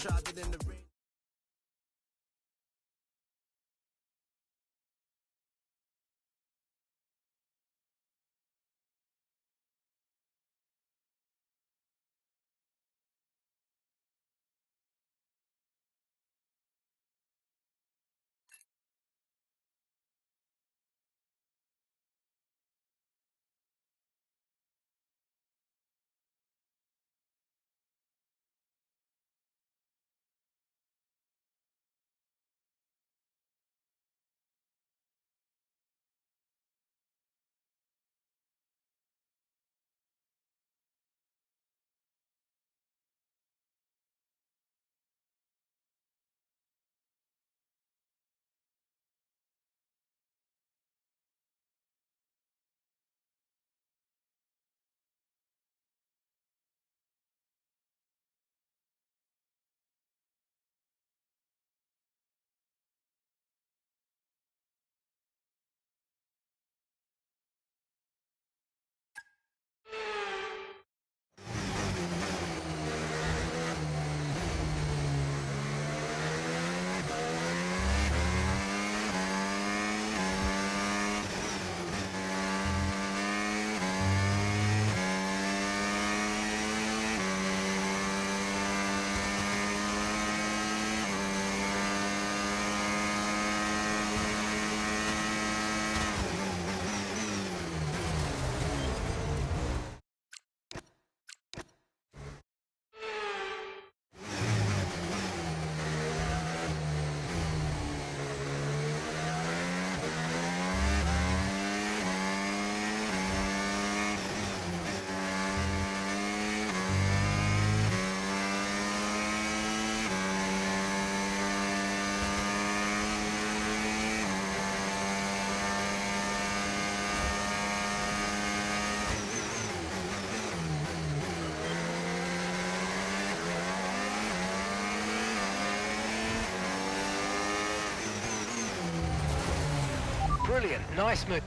tried it in the ring. Brilliant, nice move.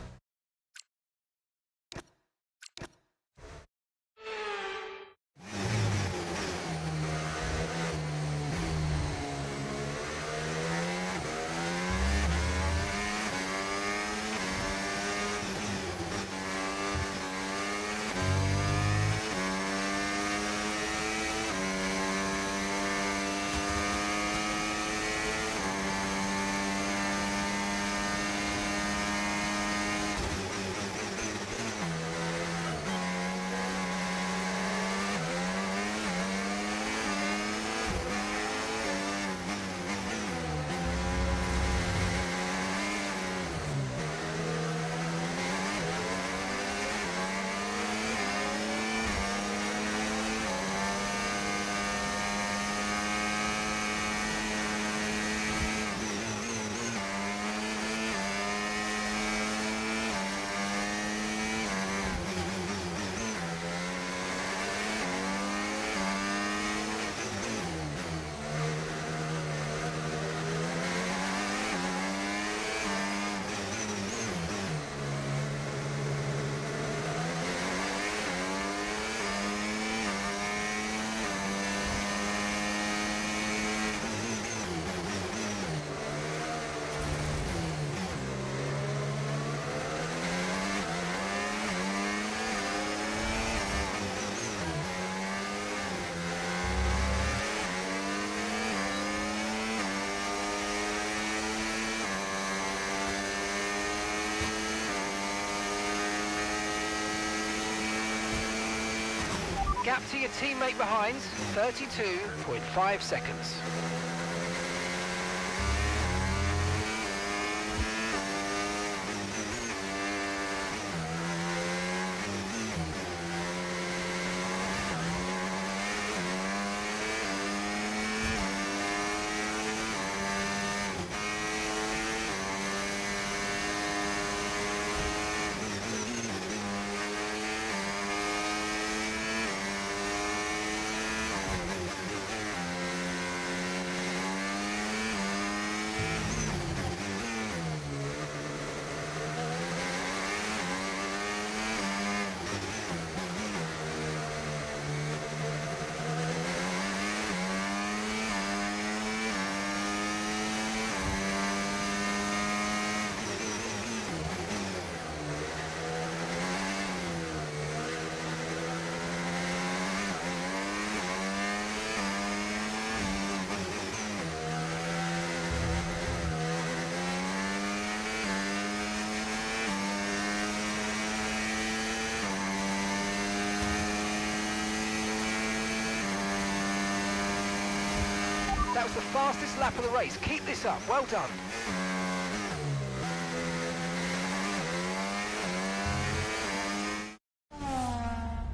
Gap to your teammate behind, 32.5 seconds. That was the fastest lap of the race. Keep this up. Well done.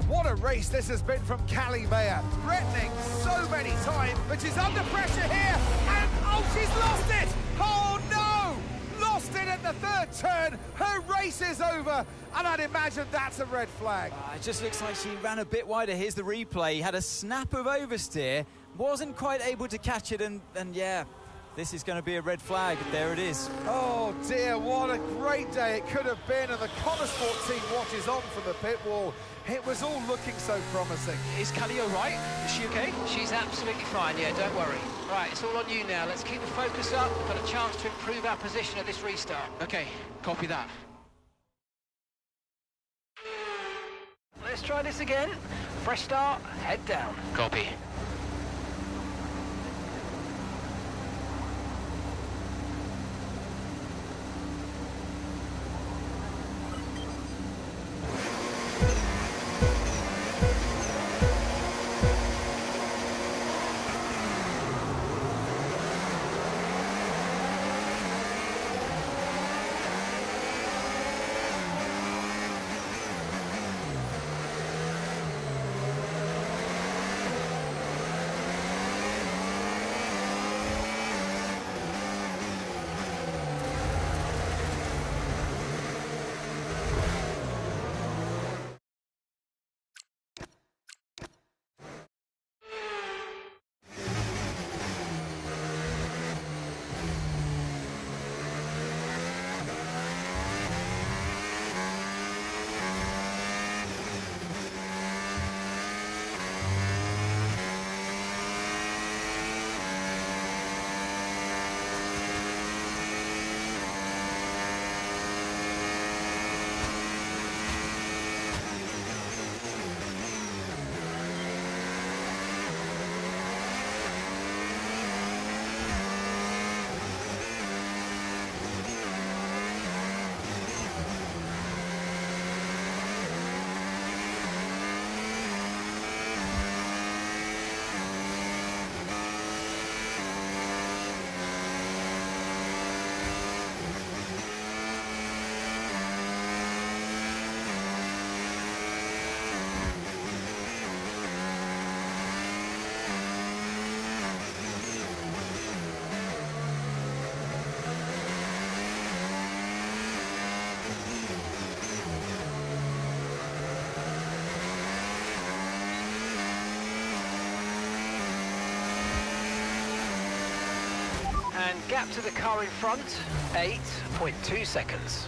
What a race this has been from Callie Mayer. Threatening so many times, but she's under pressure here. And, oh, she's lost it! Oh, no! Lost it at the third turn. Her race is over. And I'd imagine that's a red flag. It just looks like she ran a bit wider. Here's the replay. Had a snap of oversteer. Wasn't quite able to catch it. And yeah, this is going to be a red flag. There it is. Oh, dear, what a great day it could have been. And the Connorsport team watches on from the pit wall. It was all looking so promising. Is Callie all right? Is she okay? She's absolutely fine, yeah, don't worry. Right, it's all on you now. Let's keep the focus up. We've got a chance to improve our position at this restart. Okay, copy that. Let's try this again. Fresh start, head down. Copy. And gap to the car in front, 8.2 seconds.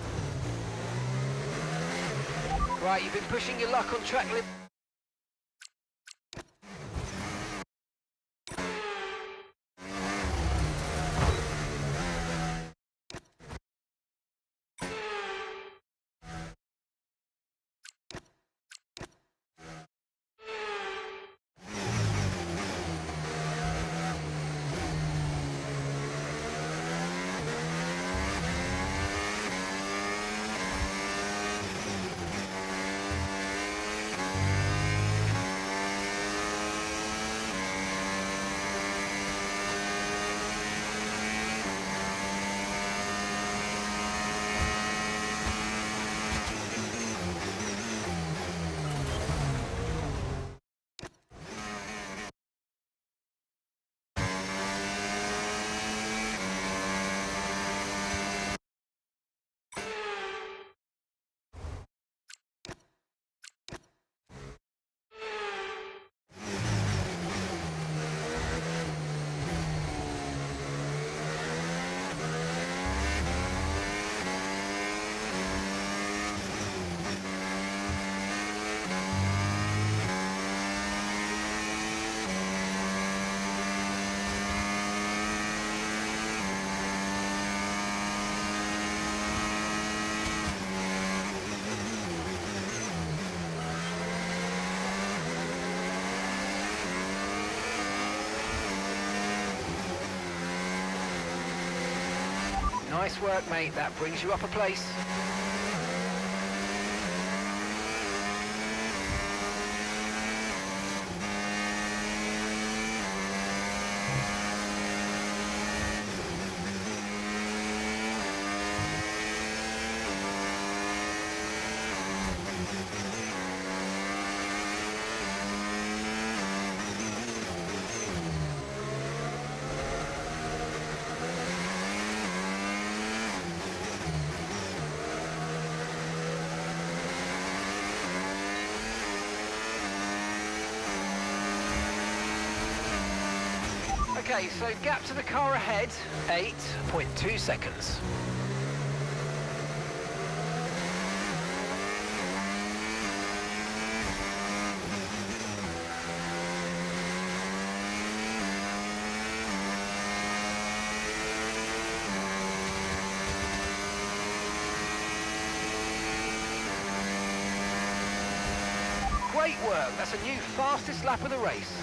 Right, you've been pushing your luck on track limit. Nice work, mate. That brings you up a place. Okay, so gap to the car ahead, 8.2 seconds. Great work, that's a new fastest lap of the race.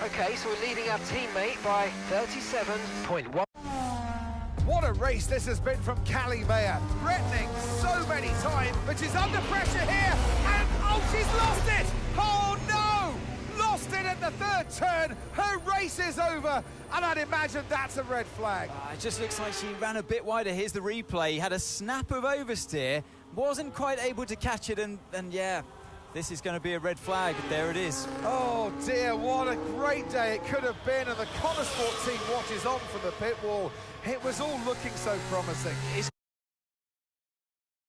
Okay, so we're leading our teammate by 37.1. What a race this has been from Callie Mayer. Threatening so many times, but she's under pressure here. And, oh, she's lost it! Oh, no! Lost it at the third turn. Her race is over. And I'd imagine that's a red flag. It just looks like she ran a bit wider. Here's the replay. Had a snap of oversteer. Wasn't quite able to catch it. And yeah, this is going to be a red flag. There it is. Oh dear, what a great day it could have been, and the Connor Sport team watches on from the pit wall. It was all looking so promising. Is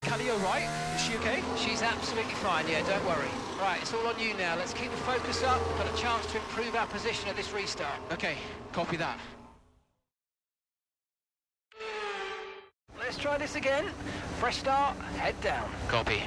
Callie all right? Is she okay? She's absolutely fine, yeah, don't worry. Right, it's all on you now. Let's keep the focus up. We've got a chance to improve our position at this restart. Okay, copy that. Let's try this again. Fresh start, head down. Copy.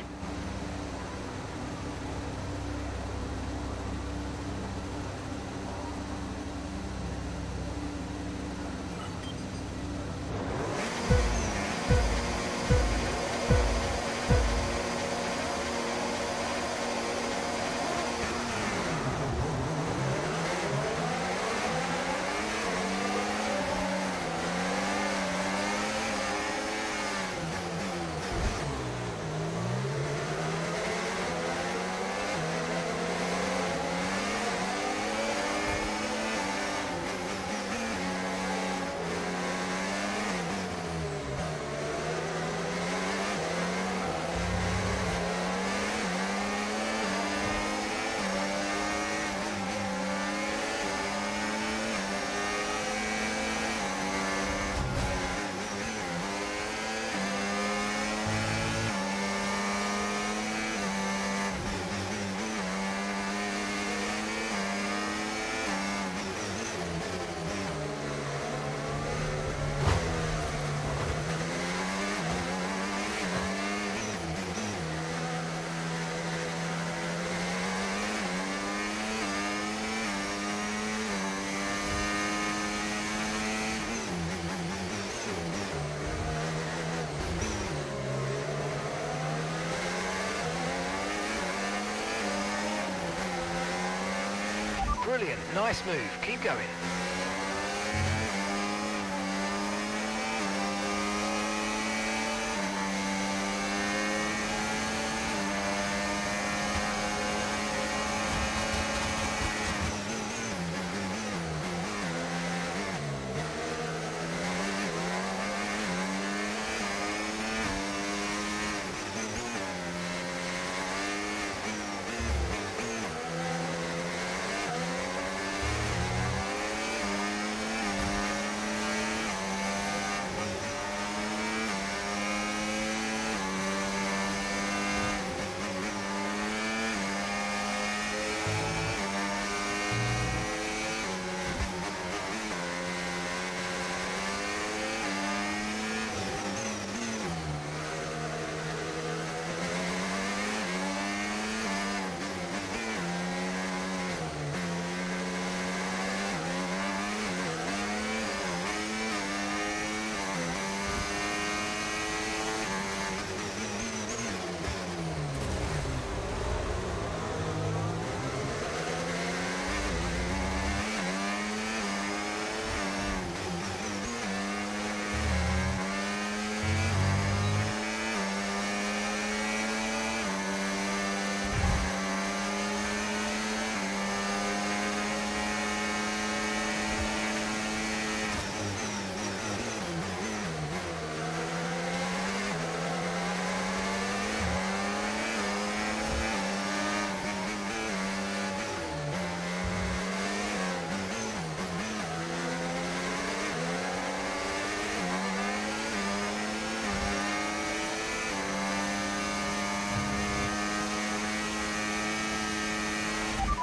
Brilliant, nice move, keep going.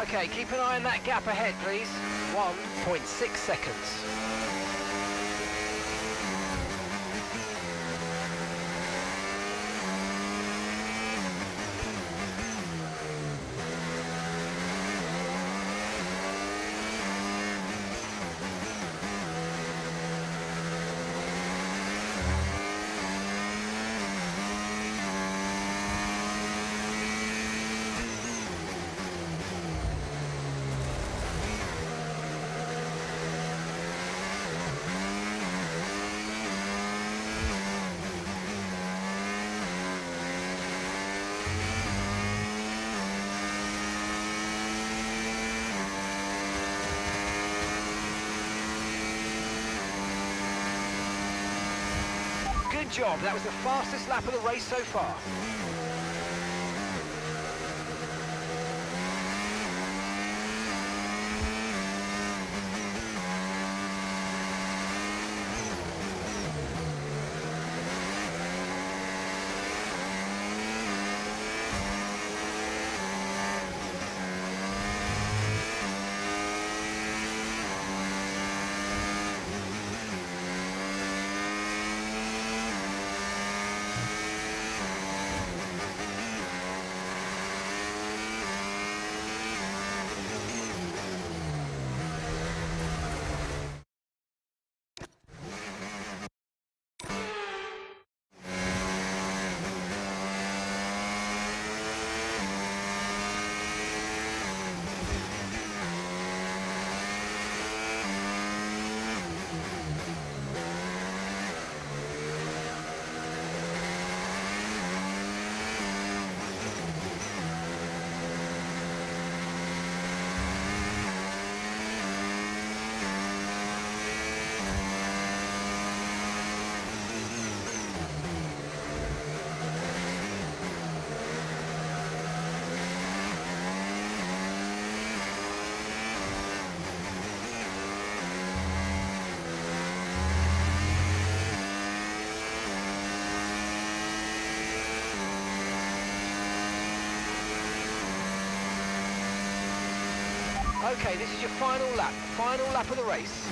Okay, keep an eye on that gap ahead, please. 1.6 seconds. Good job, that was the fastest lap of the race so far. Okay, this is your final lap of the race.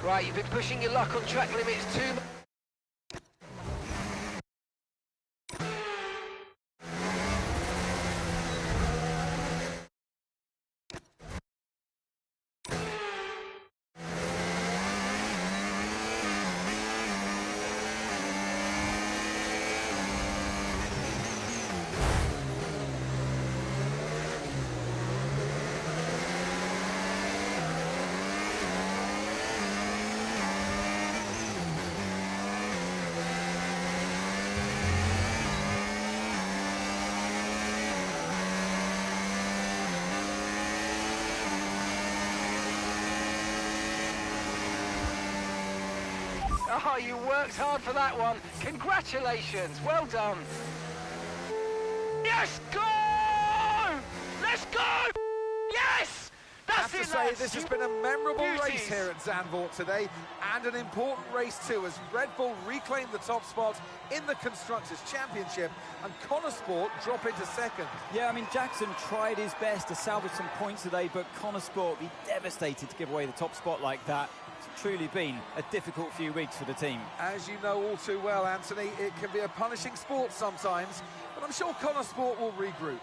Right, you've been pushing your luck on track limits too much. Oh, you worked hard for that one. Congratulations. Well done. Yes, go! Let's go! Yes! I That's have it, to say, lads. this has been a memorable Beauties. race here at Zandvoort today, and an important race too, as Red Bull reclaim the top spot in the Constructors' Championship, and Connor Sport drop into second. Yeah, I mean, Jackson tried his best to salvage some points today, but Connor Sport be devastated to give away the top spot like that. It's truly been a difficult few weeks for the team. As you know all too well, Anthony, it can be a punishing sport sometimes, but I'm sure Connor Sport will regroup.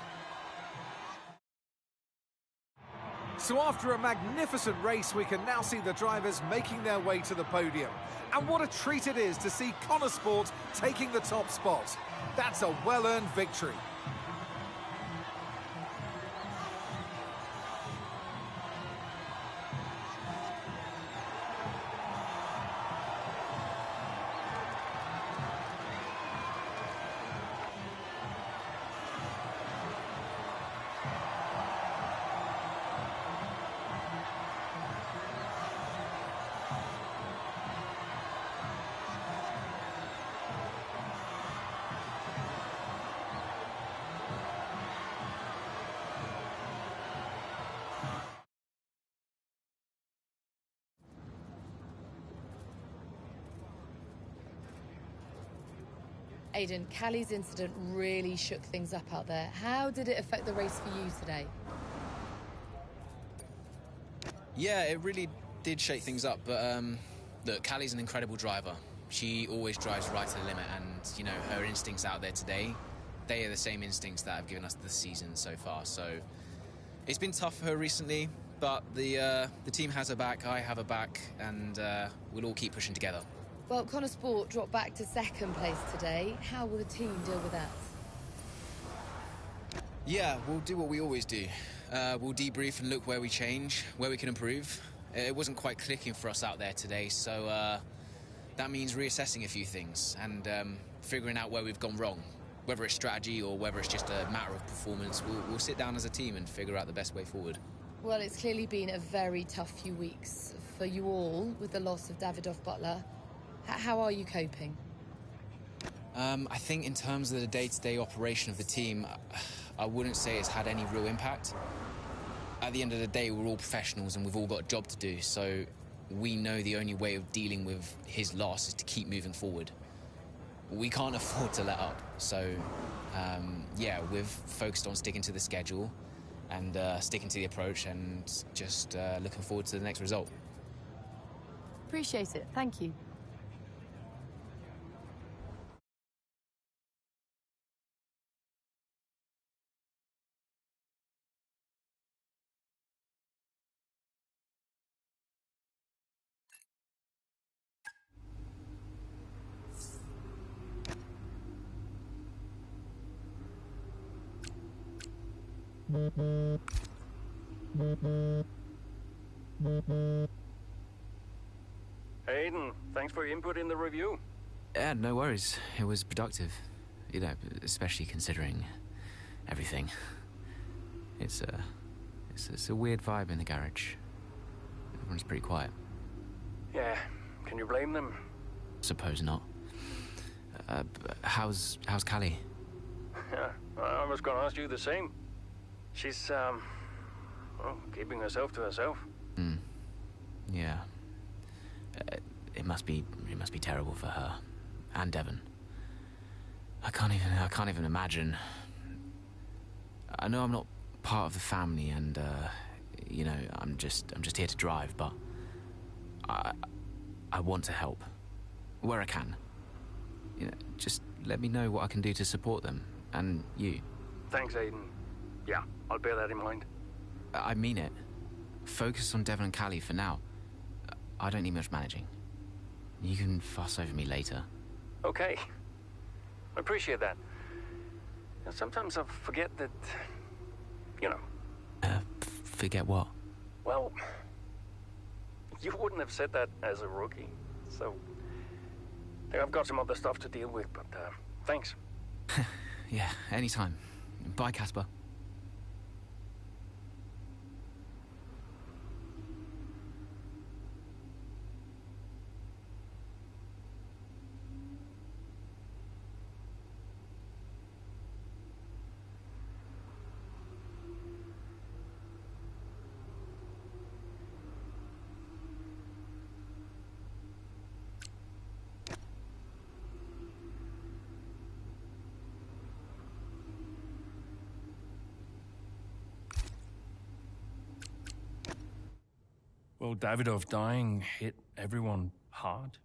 So after a magnificent race, we can now see the drivers making their way to the podium. And what a treat it is to see Connor Sport taking the top spot. That's a well-earned victory. Aidan, Callie's incident really shook things up out there. How did it affect the race for you today? Yeah, it really did shake things up, but look, Callie's an incredible driver. She always drives right to the limit, and, you know, her instincts out there today, they are the same instincts that have given us the season so far. So it's been tough for her recently, but the team has her back, I have her back, and we'll all keep pushing together. Well, Connor Sport dropped back to second place today. How will the team deal with that? Yeah, we'll do what we always do. We'll debrief and look where we change, where we can improve. It wasn't quite clicking for us out there today, so that means reassessing a few things and figuring out where we've gone wrong. Whether it's strategy or whether it's just a matter of performance, we'll sit down as a team and figure out the best way forward. Well, it's clearly been a very tough few weeks for you all with the loss of Davidoff Butler. How are you coping? I think in terms of the day-to-day operation of the team, I wouldn't say it's had any real impact. At the end of the day, we're all professionals and we've all got a job to do, so we know the only way of dealing with his loss is to keep moving forward. We can't afford to let up, so yeah, we've focused on sticking to the schedule and sticking to the approach and just looking forward to the next result. Appreciate it. Thank you. Aidan, thanks for your input in the review. Yeah, no worries. It was productive. You know, especially considering everything. It's a weird vibe in the garage. Everyone's pretty quiet. Yeah, can you blame them? Suppose not. How's Callie? Yeah, I was gonna ask you the same. She's, well, keeping herself to herself. Yeah. It must be terrible for her and Devon. I can't even imagine. I know I'm not part of the family, and you know, I'm just here to drive, but I want to help where I can. You know, just let me know what I can do to support them and you. Thanks, Aidan. Yeah, I'll bear that in mind. I mean it. Focus on Devon and Callie for now. I don't need much managing. You can fuss over me later. Okay. I appreciate that. And sometimes I forget that, you know. Forget what? Well, you wouldn't have said that as a rookie. So, I think I've got some other stuff to deal with, but thanks. Yeah, anytime. Bye, Casper. Well, Davidoff dying hit everyone hard.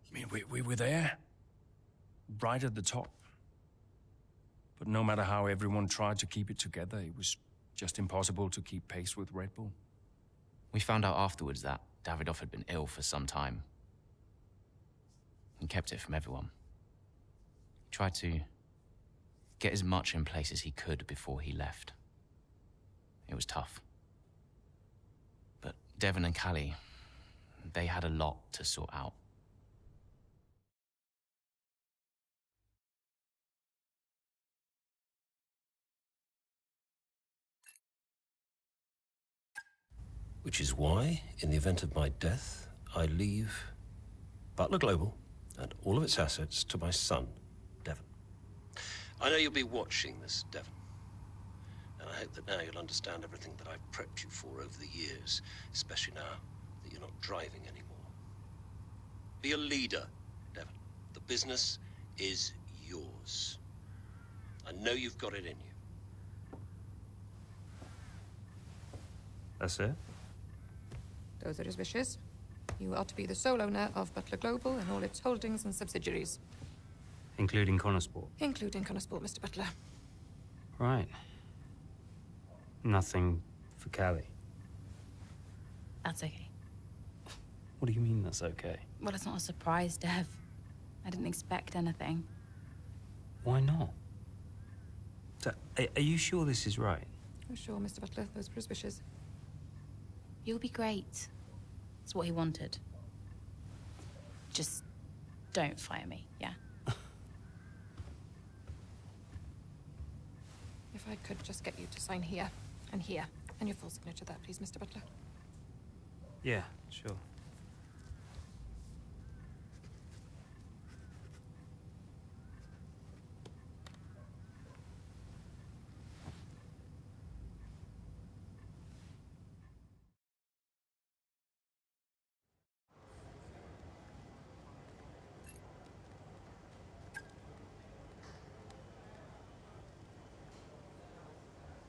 I mean, we were there, right at the top. But no matter how everyone tried to keep it together, it was just impossible to keep pace with Red Bull. We found out afterwards that Davidoff had been ill for some time. He kept it from everyone. He tried to get as much in place as he could before he left. It was tough. But Devon and Callie, they had a lot to sort out. Which is why, in the event of my death, I leave Butler Global and all of its assets to my son, Devon. I know you'll be watching this, Devon. And I hope that now you'll understand everything that I've prepped you for over the years, especially now that you're not driving anymore. Be a leader, Devon. The business is yours. I know you've got it in you. That's it? Those are his wishes. You are to be the sole owner of Butler Global and all its holdings and subsidiaries. Including Connorsport? Including Connorsport, Mr. Butler. Right. Nothing for Callie? That's okay. What do you mean that's okay? Well, it's not a surprise, Dev. I didn't expect anything. Why not? So, are you sure this is right? Oh, sure, Mr. Butler. Those were his wishes. You'll be great. That's what he wanted. Just don't fire me, yeah? If I could just get you to sign here, and your full signature there, please, Mr. Butler. Yeah, sure.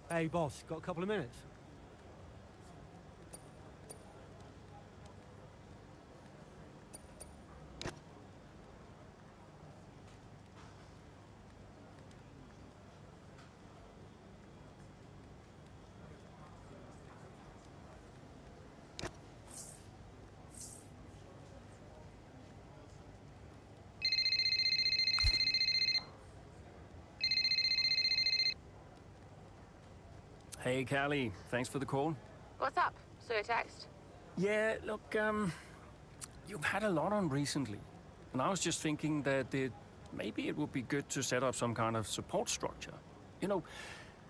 Hey, boss, got a couple of minutes? Hey, Callie. Thanks for the call. What's up? Saw your text. Yeah, look, you've had a lot on recently. And I was just thinking that maybe it would be good to set up some kind of support structure. You know,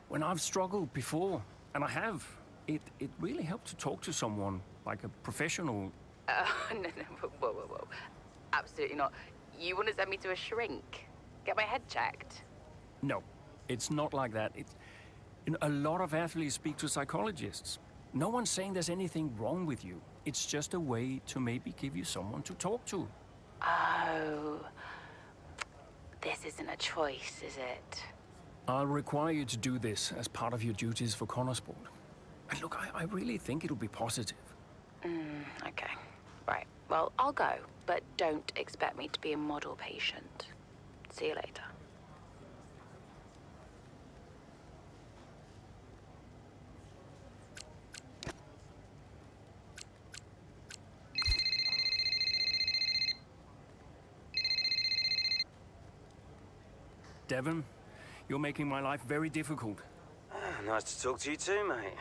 when I've struggled before, and I have, it really helped to talk to someone, like a professional. No, whoa. Absolutely not. You want to send me to a shrink? Get my head checked? No, it's not like that. A lot of athletes speak to psychologists. No one's saying there's anything wrong with you. It's just a way to maybe give you someone to talk to. Oh. This isn't a choice, is it? I'll require you to do this as part of your duties for Connorsport. And look, I really think it'll be positive. Okay. Right. Well, I'll go, but don't expect me to be a model patient. See you later. Devon, you're making my life very difficult. Nice to talk to you too, mate.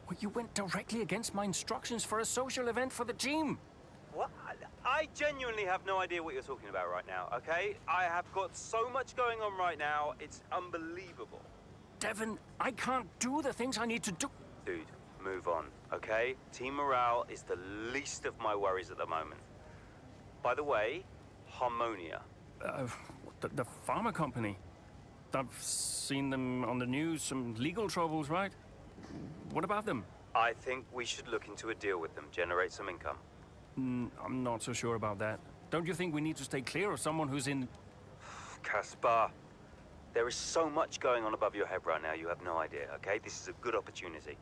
Well, you went directly against my instructions for a social event for the team. What? I genuinely have no idea what you're talking about right now, okay? I have got so much going on right now, it's unbelievable. Devon, I can't do the things I need to do. Dude, move on, okay? Team morale is the least of my worries at the moment. By the way, Harmonia. The pharma company. I've seen them on the news, some legal troubles, right? What about them? I think we should look into a deal with them, generate some income. I'm not so sure about that. Don't you think we need to stay clear of someone who's in... Caspar, there is so much going on above your head right now, you have no idea, okay? This is a good opportunity.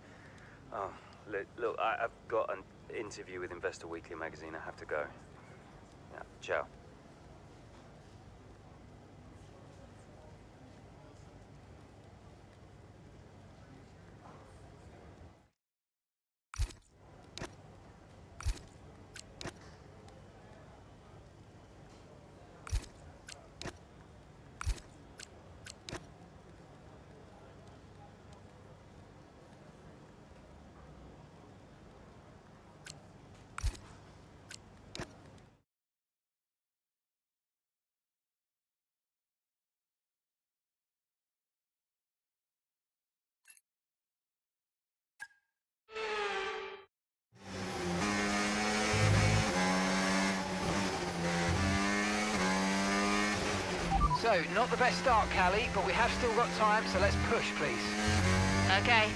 Oh, look, I've got an interview with Investor Weekly magazine. I have to go. Yeah, ciao. So, not the best start, Callie, but we have still got time, so let's push, please. Okay.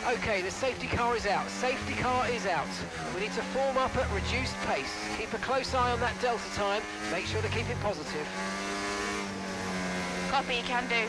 Okay, the safety car is out. Safety car is out. We need to form up at reduced pace. Keep a close eye on that delta time. Make sure to keep it positive. Copy, can do.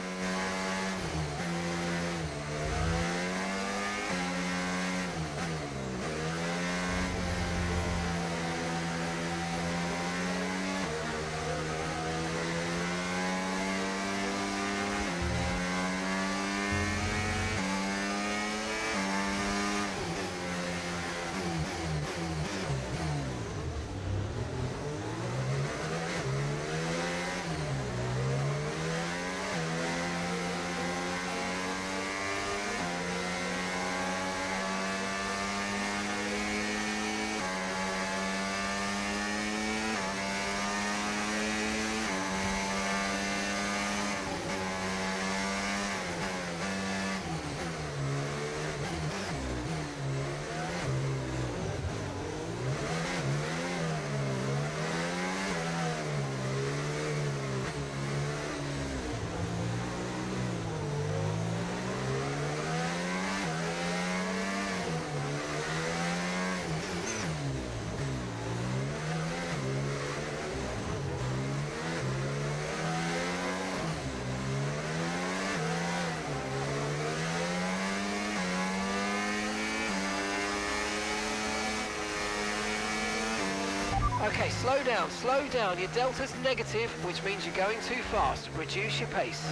Okay, slow down, slow down. Your delta's negative, which means you're going too fast. Reduce your pace.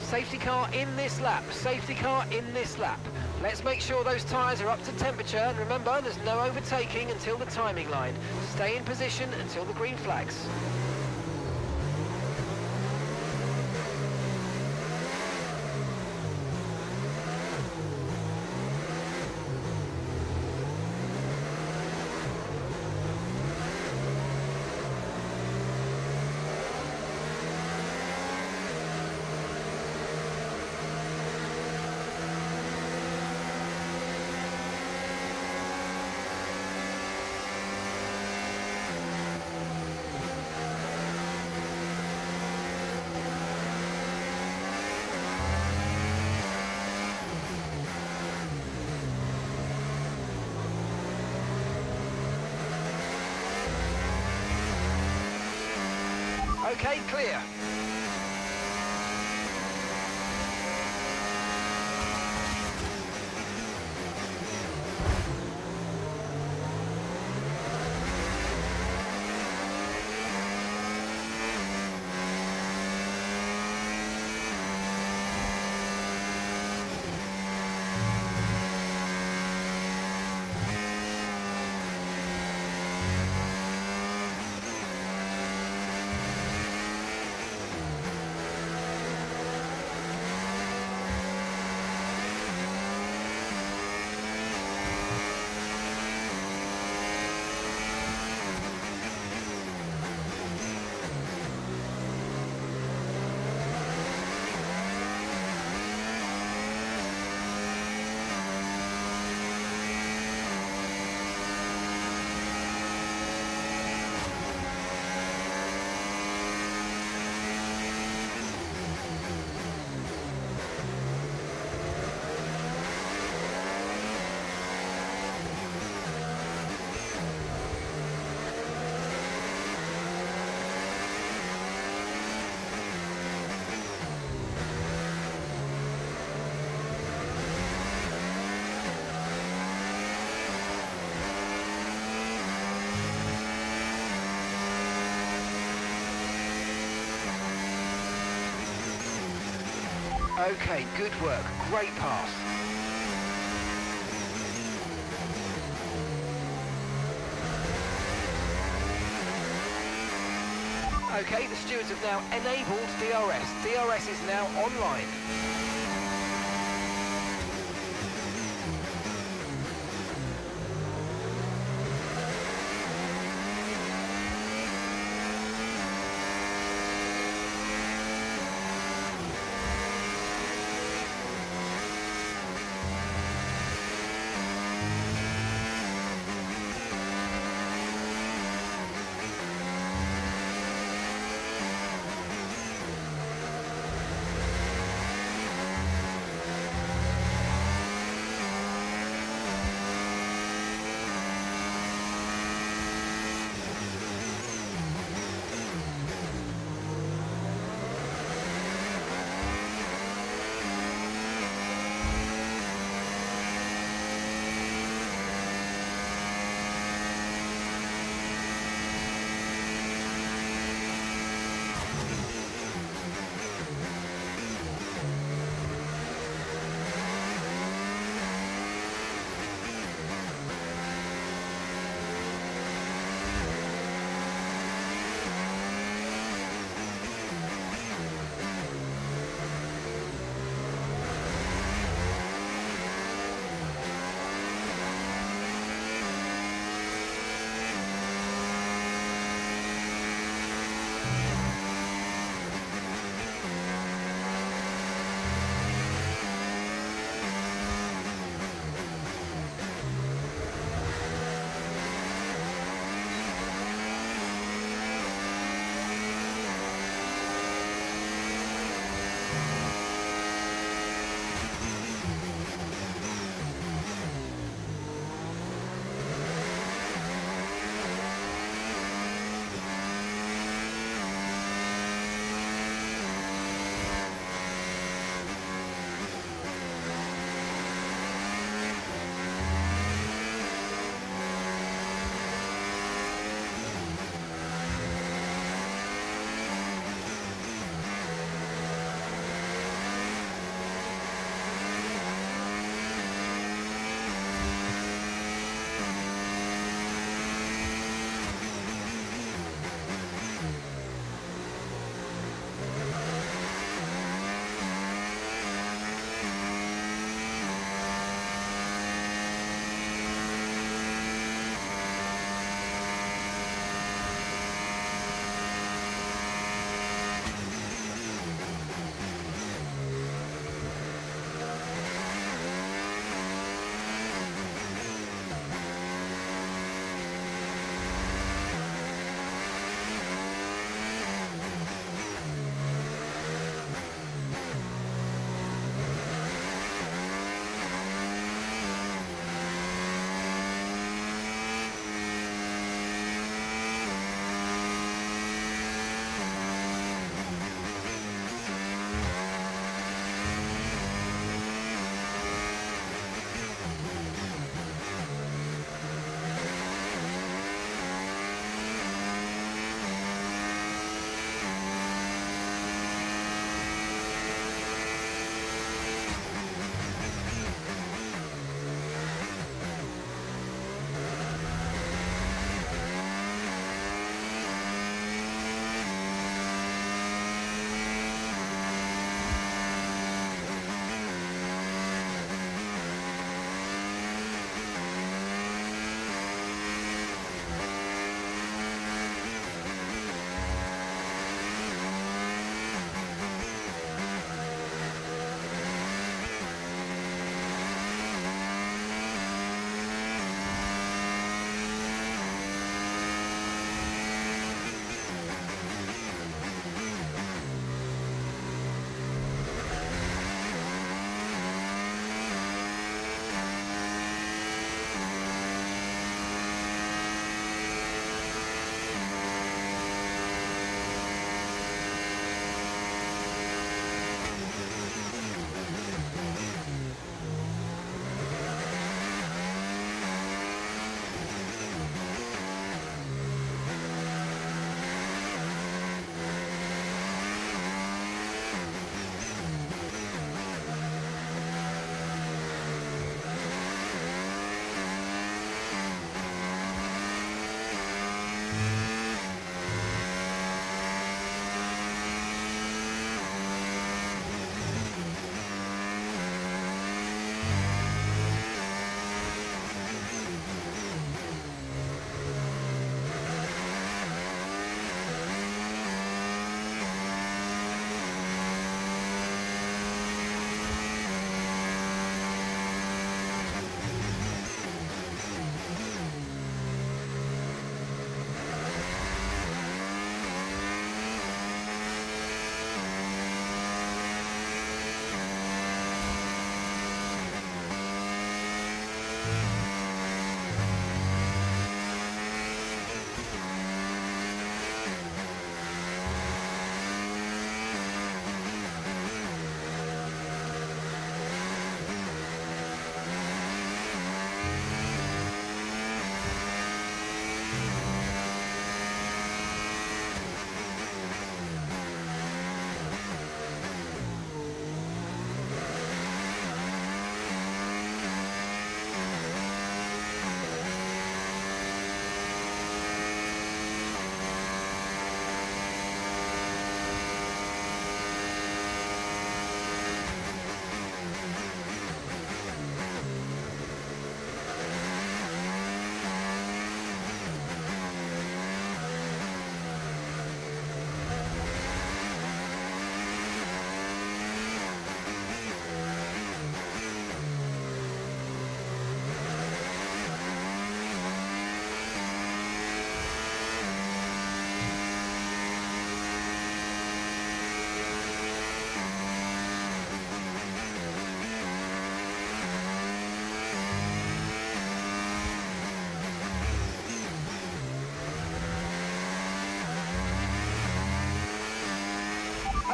Safety car in this lap, safety car in this lap. Let's make sure those tyres are up to temperature, and remember, there's no overtaking until the timing line. Stay in position until the green flags. Okay, clear. Okay, good work. Great pass. Okay, the stewards have now enabled DRS. DRS is now online.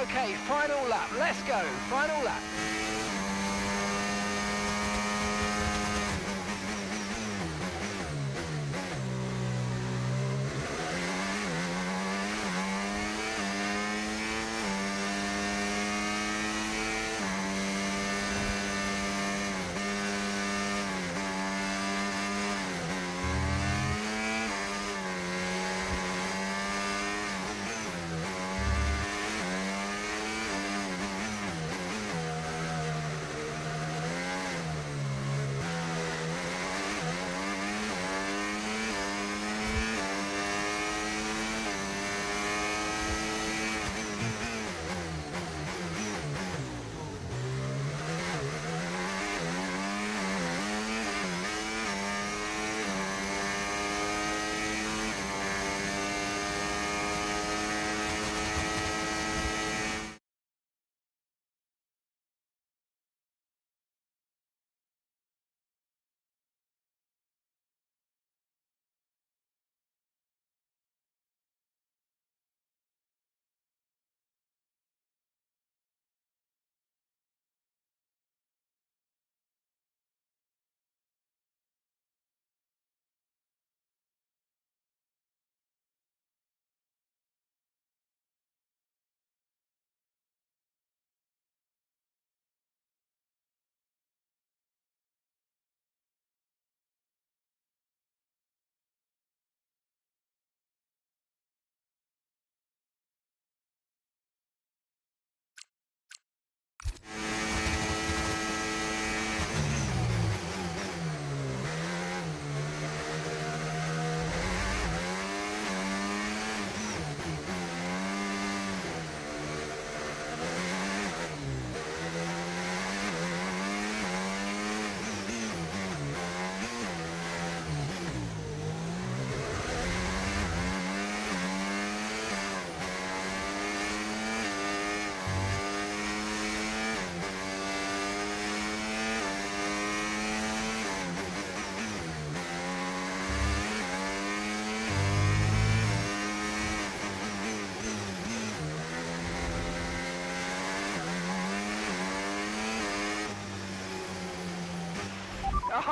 Okay, final lap. Let's go. Final lap.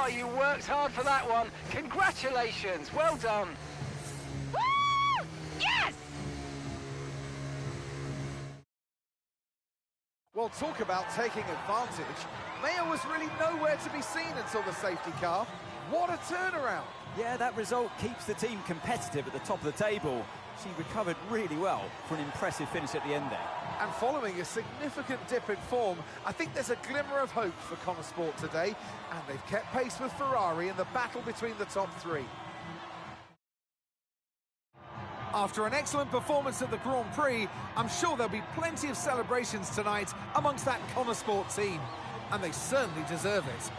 Oh, you worked hard for that one. Congratulations. Well done. Woo! Yes! Well, talk about taking advantage. Maya was really nowhere to be seen until the safety car. What a turnaround. Yeah, that result keeps the team competitive at the top of the table. She recovered really well for an impressive finish at the end there. And following a significant dip in form, I think there's a glimmer of hope for Connor Sport today, and they've kept pace with Ferrari in the battle between the top three. After an excellent performance at the Grand Prix, I'm sure there'll be plenty of celebrations tonight amongst that Connor Sport team, and they certainly deserve it.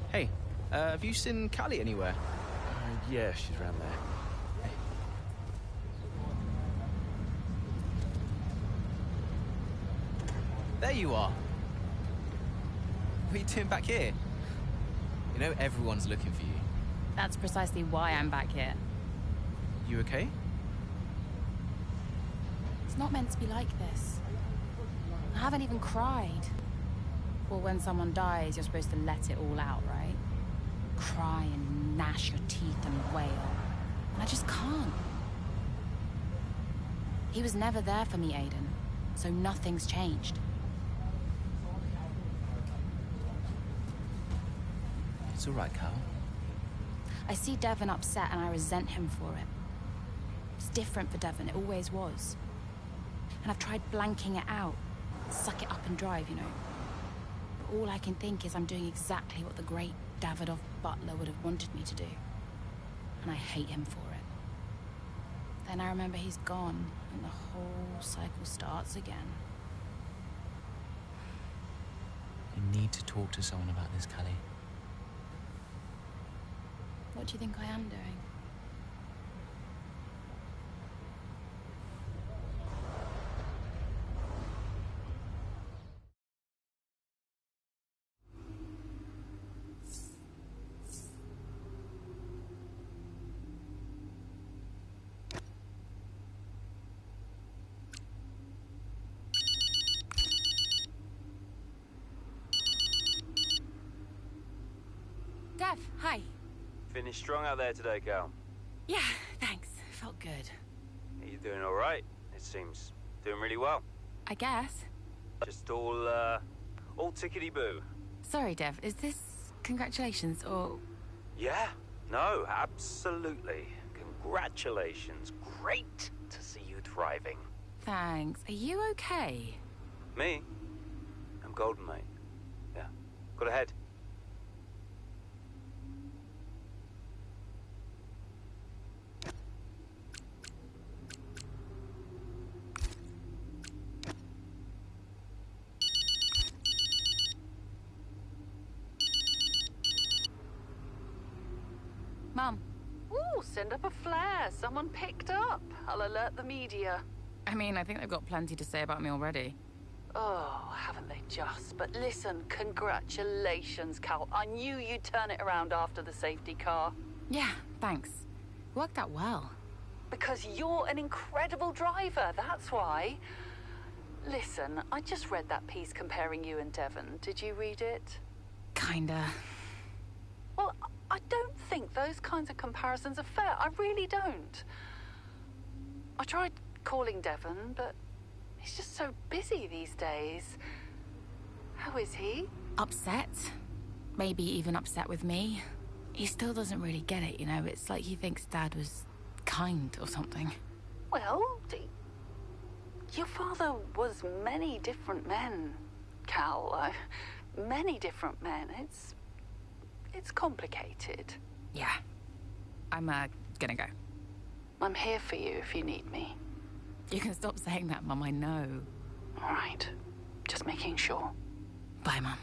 Hey, have you seen Callie anywhere? Yeah, she's around there. There you are. What are you doing back here? You know everyone's looking for you. That's precisely why I'm back here. You okay? It's not meant to be like this. I haven't even cried. Well, when someone dies, you're supposed to let it all out, right? Cry and gnash your teeth and wail. And I just can't. He was never there for me, Aiden. So nothing's changed. It's all right, Cal. I see Devon upset and I resent him for it. It's different for Devon, it always was. And I've tried blanking it out. Suck it up and drive, you know. all I can think is I'm doing exactly what the great Davidoff Butler would have wanted me to do. And I hate him for it. Then I remember he's gone, and the whole cycle starts again. You need to talk to someone about this, Callie. What do you think I am doing? Dev, hi. Finished strong out there today, Cal. Yeah, thanks. Felt good. Are you doing all right? It seems doing really well. I guess. Just all tickety-boo. Sorry, Dev, is this congratulations or... Yeah, no, absolutely. Congratulations. Great to see you thriving. Thanks. Are you okay? Me? I'm golden, mate. Yeah. Got ahead. Mum. Ooh, send up a flare. Someone picked up. I'll alert the media. I mean, I think they've got plenty to say about me already. Oh, haven't they just? But listen, congratulations, Cal. I knew you'd turn it around after the safety car. Yeah, thanks. Worked out well. Because you're an incredible driver, that's why. Listen, I just read that piece comparing you and Devon. Did you read it? Kinda. Well, I don't think those kinds of comparisons are fair. I really don't. I tried calling Devon, but he's just so busy these days. How is he? Upset. Maybe even upset with me. He still doesn't really get it, you know? It's like he thinks Dad was kind or something. Well, your father was many different men, Cal. Many different men. It's complicated. Yeah. I'm, gonna go. I'm here for you if you need me. You can stop saying that, Mum, I know. All right. Just making sure. Bye, Mum.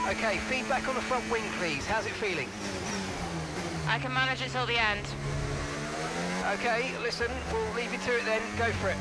Okay, feedback on the front wing, please. How's it feeling? I can manage it till the end. Okay, listen, we'll leave you to it then. Go for it.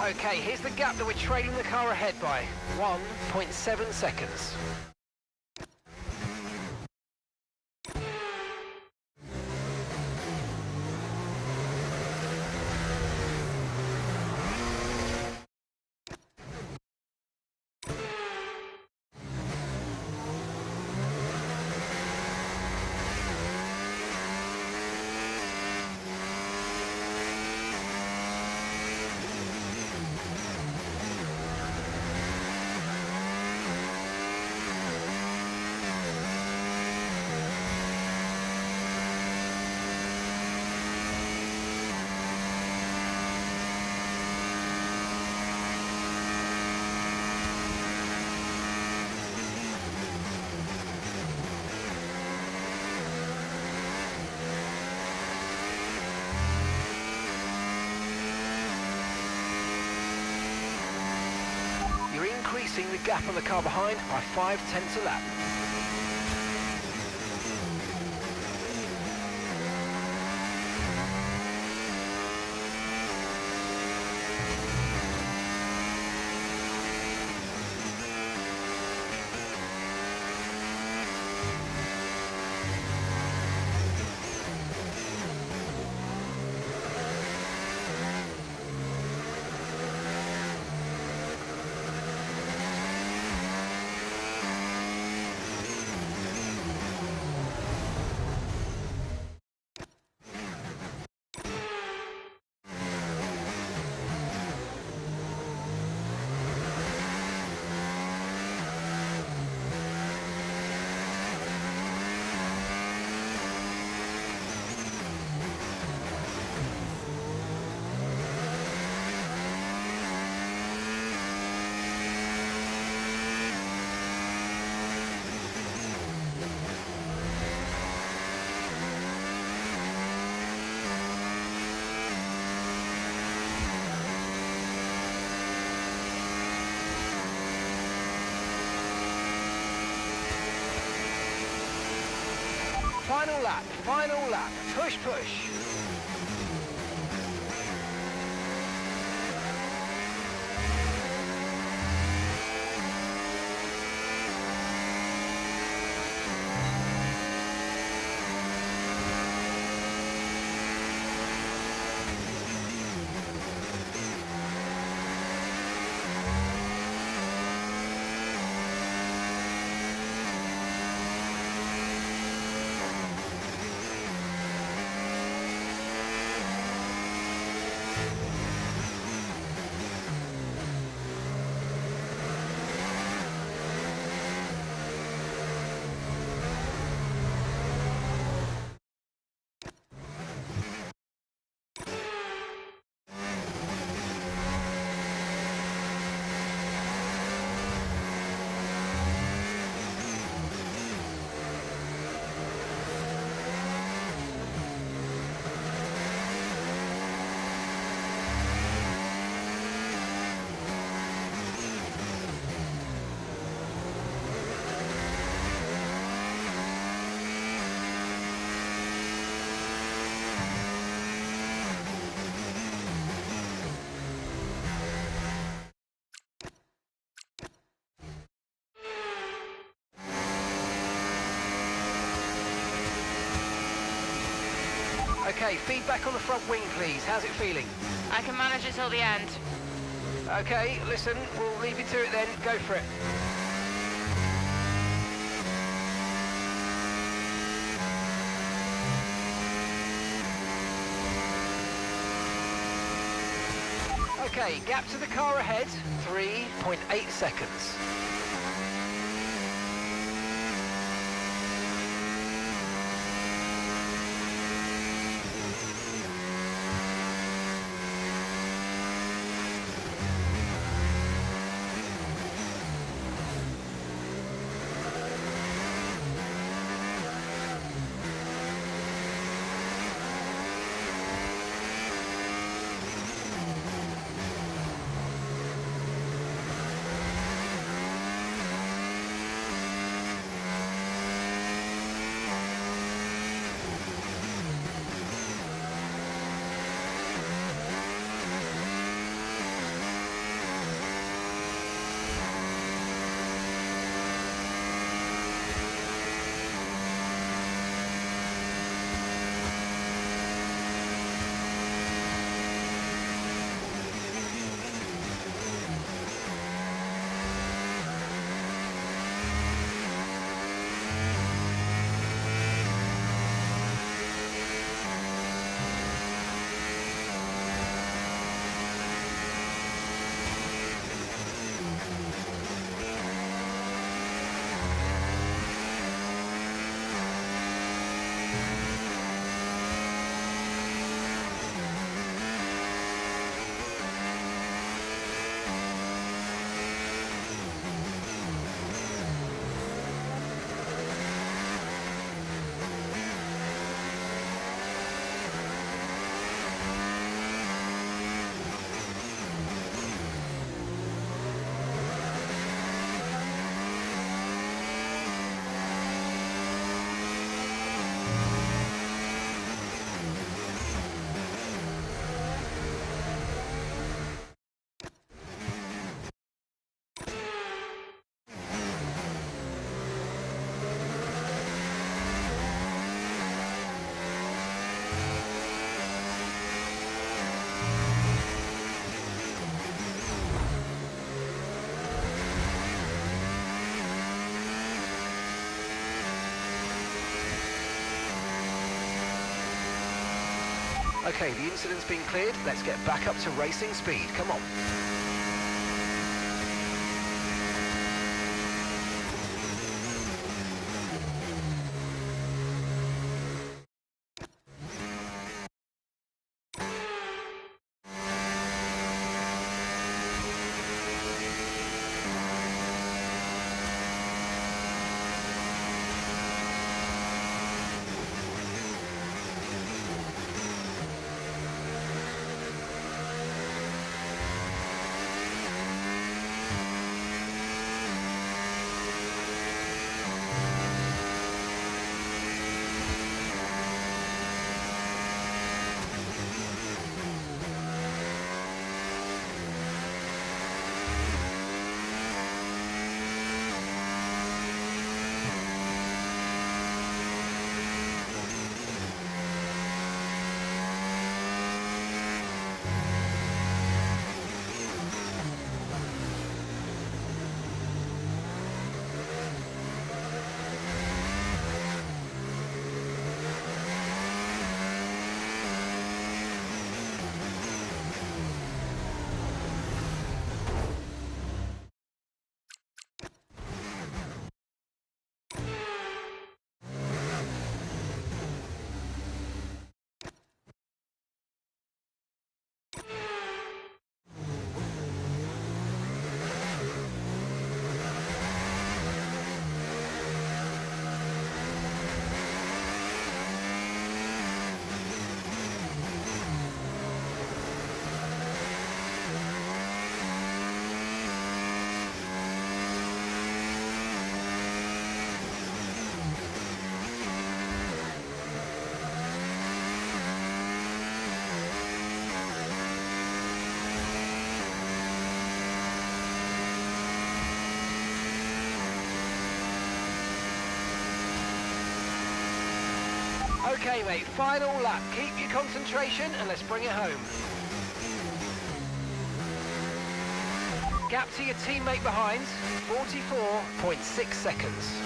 Okay, here's the gap that we're trailing the car ahead by. 1.7 seconds. You're increasing the gap on the car behind by 0.5 a lap. Final lap, push, push. Okay, feedback on the front wing, please. How's it feeling? I can manage it till the end. Okay, listen, we'll leave you to it then. Go for it. Okay, gap to the car ahead, 3.8 seconds. Okay, the incident's been cleared. Let's get back up to racing speed. Come on. Okay, mate, final lap. Keep your concentration and let's bring it home. Gap to your teammate behind, 44.6 seconds.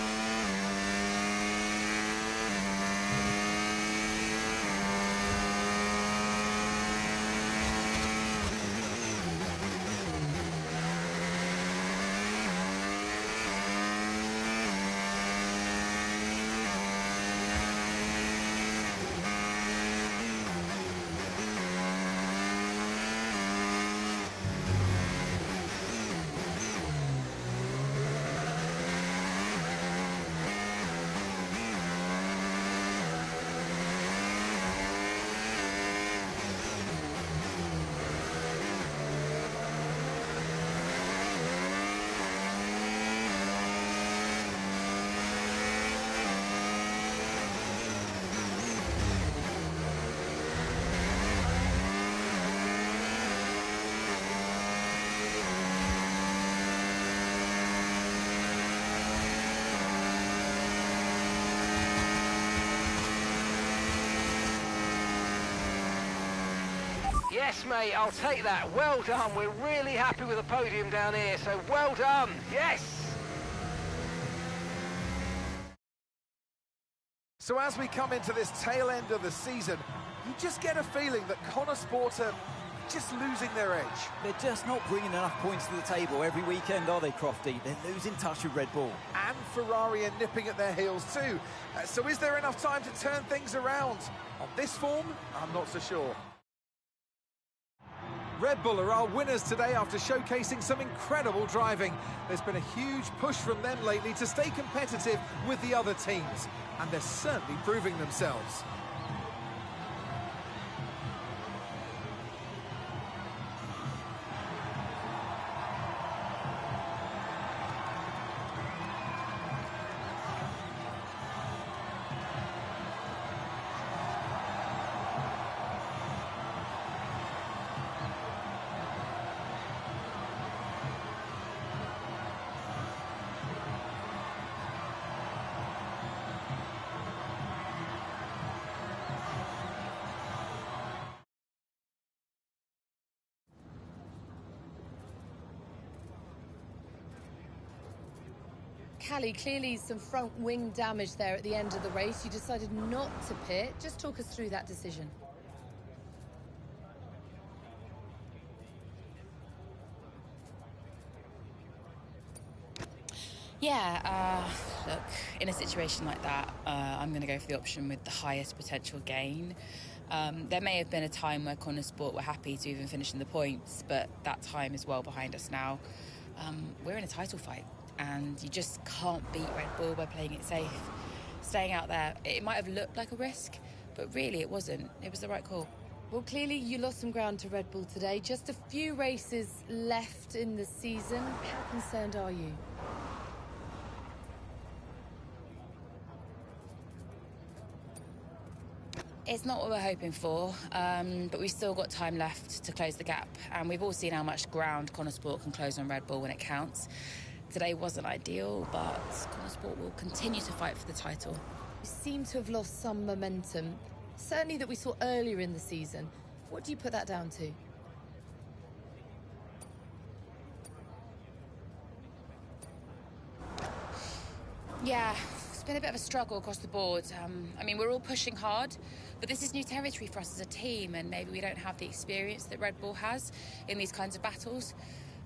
Yes, mate, I'll take that. Well done. We're really happy with the podium down here, so well done. Yes! So as we come into this tail end of the season, you just get a feeling that Connor Sport are just losing their edge. They're just not bringing enough points to the table every weekend, are they, Crofty? They're losing touch with Red Bull. And Ferrari are nipping at their heels too. So is there enough time to turn things around? On this form, I'm not so sure. Red Bull are our winners today after showcasing some incredible driving. There's been a huge push from them lately to stay competitive with the other teams, and they're certainly proving themselves. Callie, clearly some front wing damage there at the end of the race. You decided not to pit. Just talk us through that decision. Yeah, look, in a situation like that, I'm going to go for the option with the highest potential gain. There may have been a time where Connor Sport were happy to even finish in the points, but that time is well behind us now. We're in a title fight, and you just can't beat Red Bull by playing it safe. Staying out there, it might have looked like a risk, but really it wasn't. It was the right call. Well, clearly you lost some ground to Red Bull today. Just a few races left in the season. How concerned are you? It's not what we're hoping for, but we've still got time left to close the gap. And we've all seen how much ground Connor Sport can close on Red Bull when it counts. Today wasn't ideal, but Connor Sport will continue to fight for the title. We seem to have lost some momentum, certainly that we saw earlier in the season. What do you put that down to? Yeah, it's been a bit of a struggle across the board. I mean, we're all pushing hard, but this is new territory for us as a team, and maybe we don't have the experience that Red Bull has in these kinds of battles.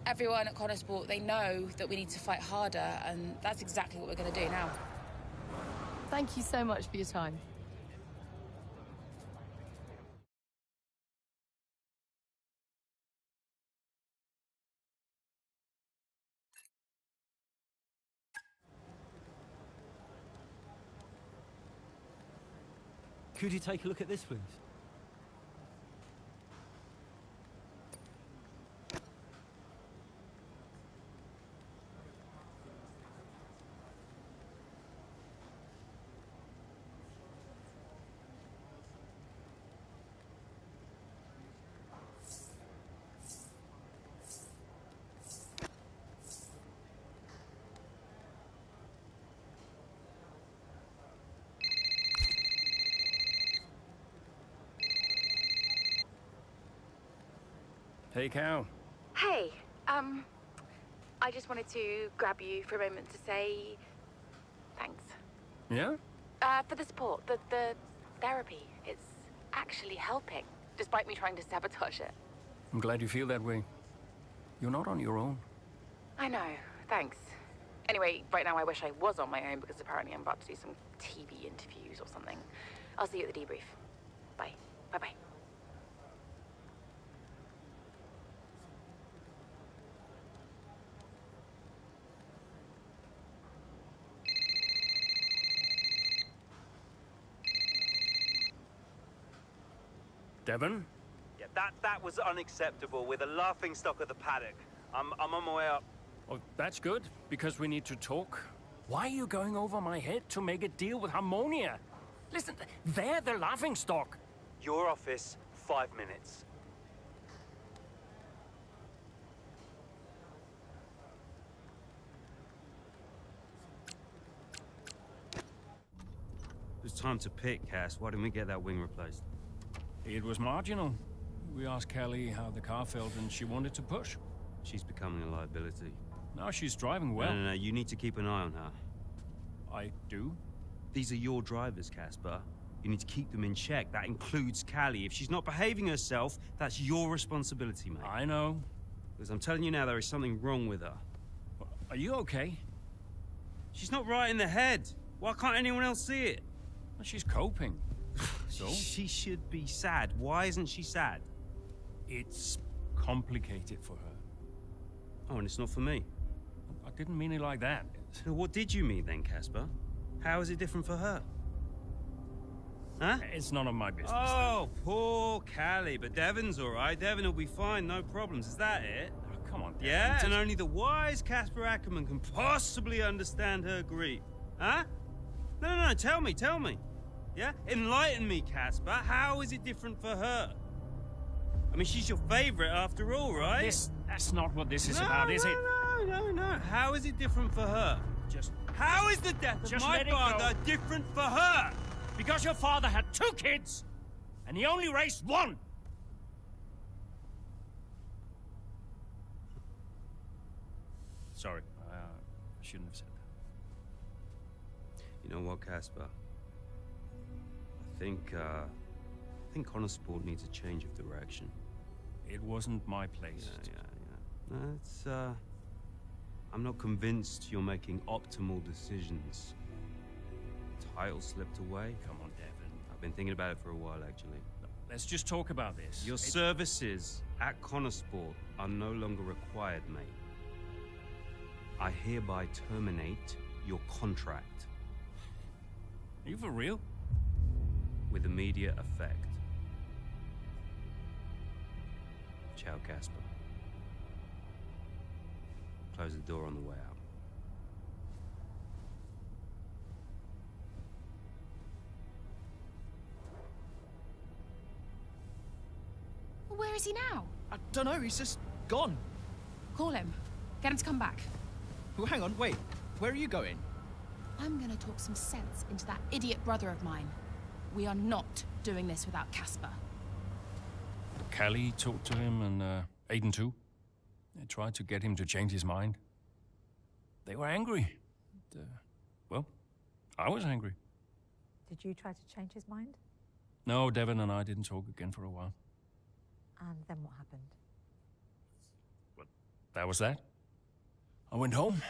Everyone at Connor Sport, they know that we need to fight harder, and that's exactly what we're going to do now. Thank you so much for your time. Could you take a look at this, please? Hey, Cal. Hey, I just wanted to grab you for a moment to say thanks. Yeah? For the support, the therapy. It's actually helping, despite me trying to sabotage it. I'm glad you feel that way. You're not on your own. I know, thanks. Anyway, right now I wish I was on my own because apparently I'm about to do some TV interviews or something. I'll see you at the debrief. Bye. Bye-bye. Devon? Yeah, that was unacceptable. We're the laughing stock of the paddock. I'm on my way up. Oh, that's good, because we need to talk. Why are you going over my head to make a deal with Harmonia? Listen, they're the laughing stock. Your office, 5 minutes. It was time to pick, Cass. Why didn't we get that wing replaced? It was marginal. We asked Kelly how the car felt, and she wanted to push. She's becoming a liability. Now she's driving well. No, you need to keep an eye on her. I do? These are your drivers, Casper. You need to keep them in check. That includes Callie. If she's not behaving herself, that's your responsibility, mate. I know. Because I'm telling you now, there is something wrong with her. Are you okay? She's not right in the head. Why can't anyone else see it? Well, she's coping. So? She should be sad. Why isn't she sad? It's complicated for her. Oh, and it's not for me? I didn't mean it like that. So what did you mean then, Casper? How is it different for her? Huh? It's none of my business. Oh, poor Callie. But Devon's all right. Devon will be fine, no problems. Is that it? Oh, come on, Devon. Yeah, and only the wise Casper Ackerman can possibly understand her grief. Huh? No, tell me. Yeah? Enlighten me, Casper. How is it different for her? I mean, she's your favorite after all, right? That's not what this is about, is it? No. How is it different for her? How is the death of my father different for her? Because your father had 2 kids, and he only raised 1. Sorry, I shouldn't have said that. You know what, Casper? I think Connor Sport needs a change of direction. It wasn't my place. Yeah. No, I'm not convinced you're making optimal decisions. Title slipped away? Come on, Devon. I've been thinking about it for a while, actually. Let's just talk about this. Your services at Connorsport are no longer required, mate. I hereby terminate your contract. Are you for real? With immediate effect. Ciao, Casper. Close the door on the way out. Where is he now? I don't know, he's just gone. Call him. Get him to come back. Oh, hang on, wait. Where are you going? I'm gonna talk some sense into that idiot brother of mine. We are not doing this without Casper. Callie talked to him and Aiden too. They tried to get him to change his mind. They were angry. Well, I was angry. Did you try to change his mind? No, Devon and I didn't talk again for a while. And then what happened? That was that. I went home.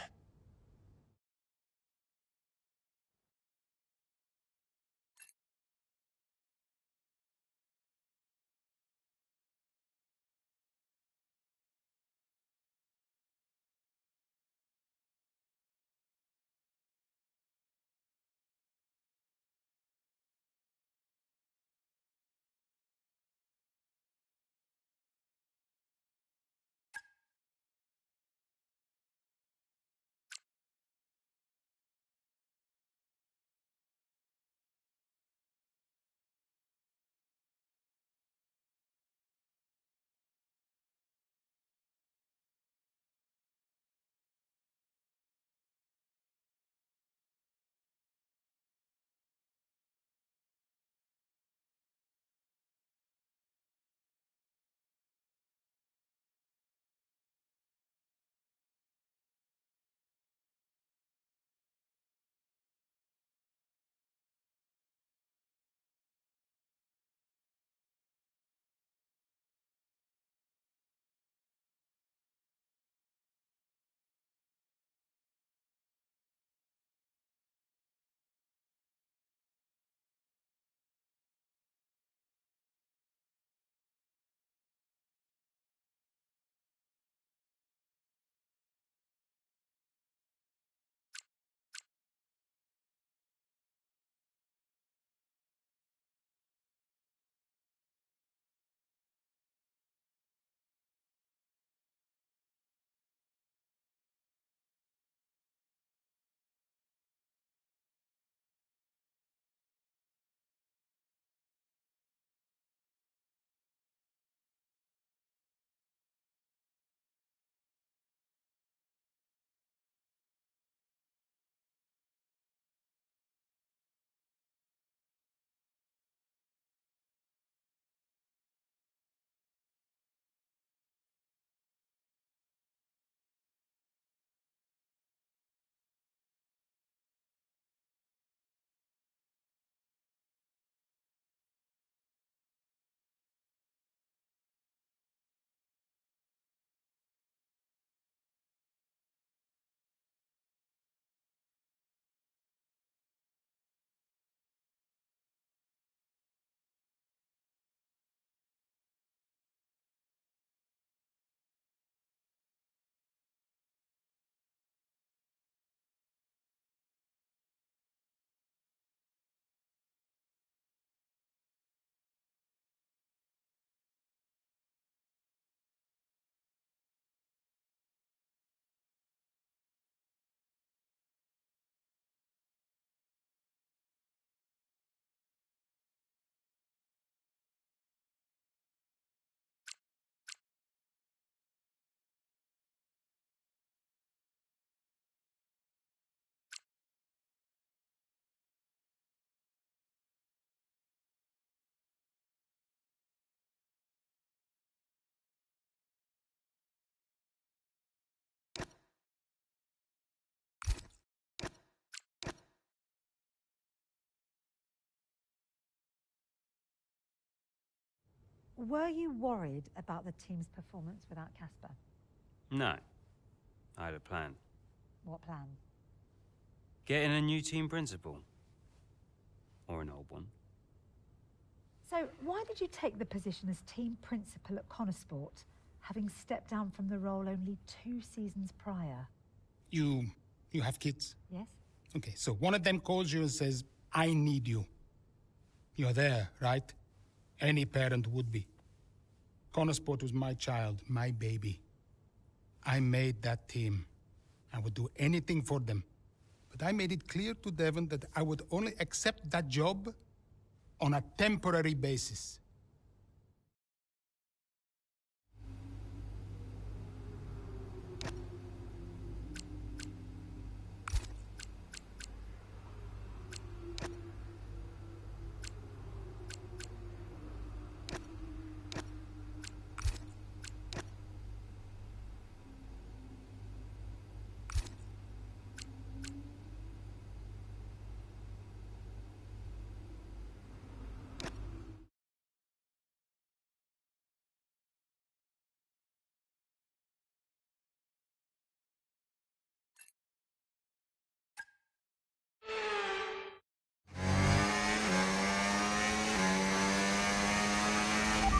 Were you worried about the team's performance without Casper? No. I had a plan. What plan? Getting a new team principal. Or an old one. So, why did you take the position as team principal at Connorsport, having stepped down from the role only 2 seasons prior? You have kids? Yes? Okay, so one of them calls you and says, I need you. You're there, right? Any parent would be. Connorsport was my child, my baby. I made that team. I would do anything for them. But I made it clear to Devon that I would only accept that job on a temporary basis.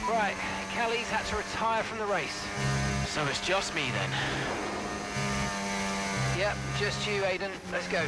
Right, Kelly's had to retire from the race. So it's just me then? Yep, just you, Aiden. Let's go.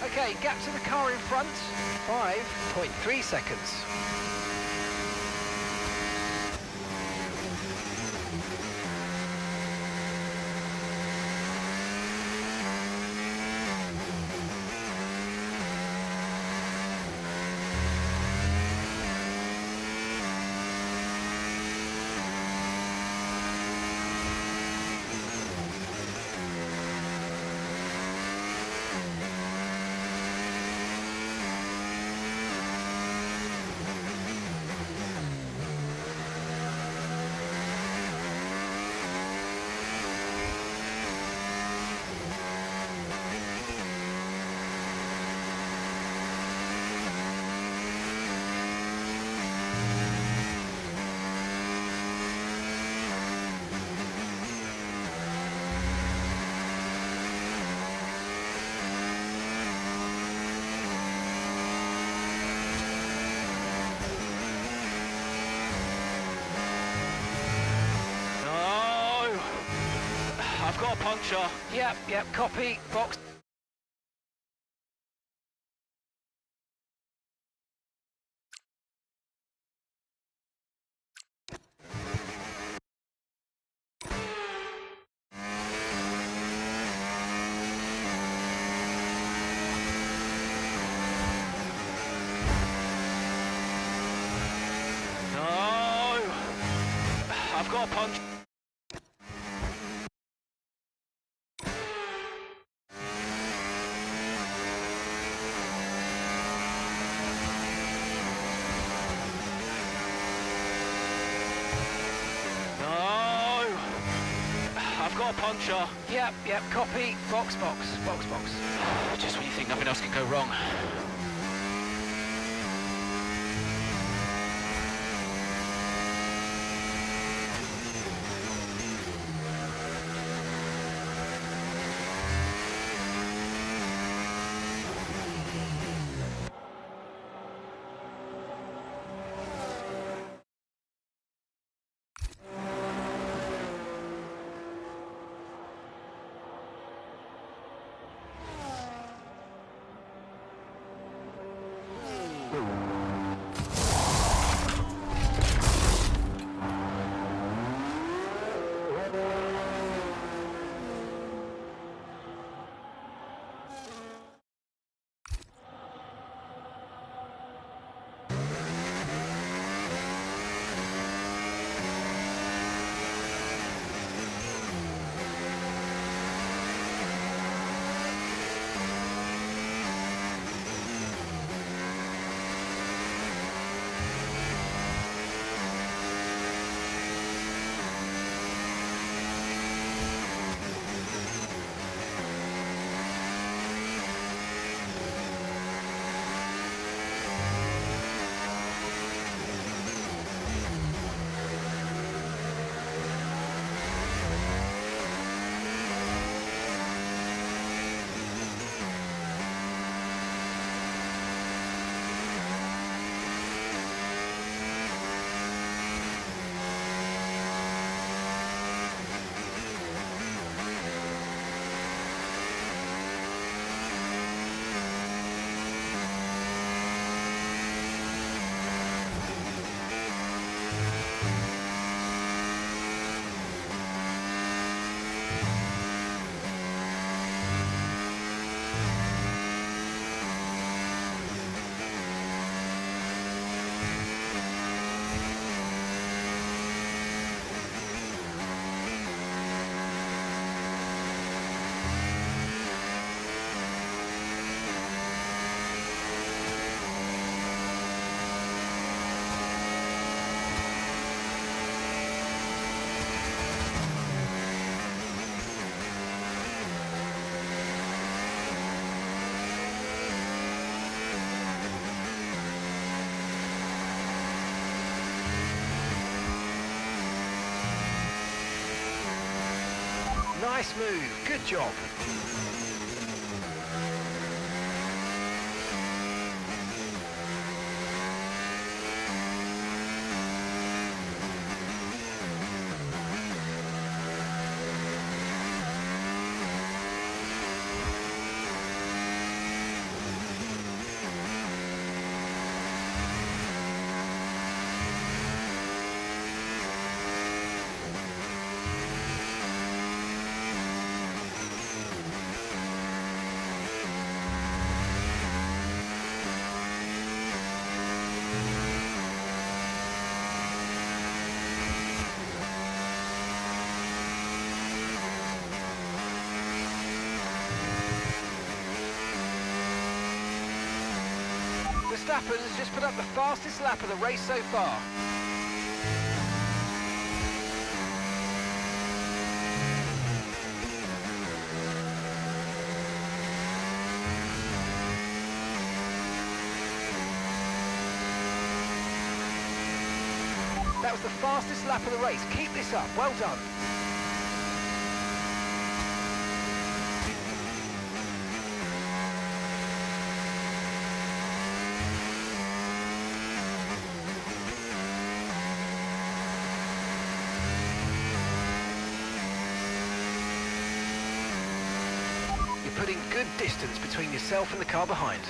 Okay, gap to the car in front, 5.3 seconds. I've got a puncture. Yep, copy, box. got a punch. I've got a puncher. Yep, copy. Box. Just when you think nothing else can go wrong. Nice move, good job. Verstappen has just put up the fastest lap of the race so far. That was the fastest lap of the race. Keep this up. Well done. Putting good distance between yourself and the car behind.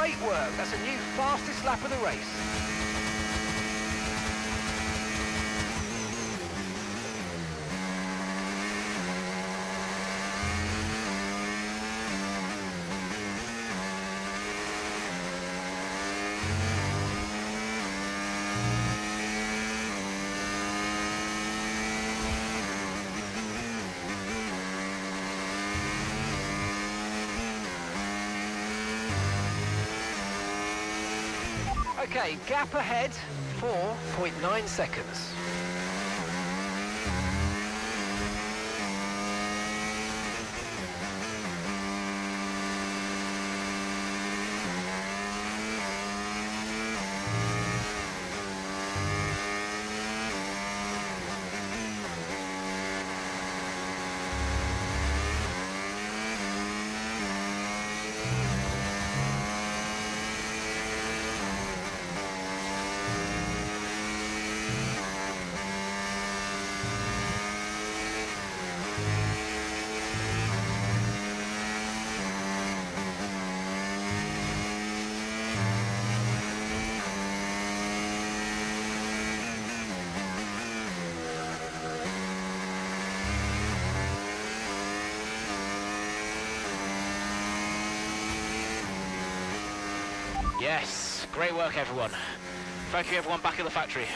Great work. That's a new fastest lap of the race. Okay, gap ahead, 4.9 seconds. Yes, great work everyone. Thank you everyone back at the factory.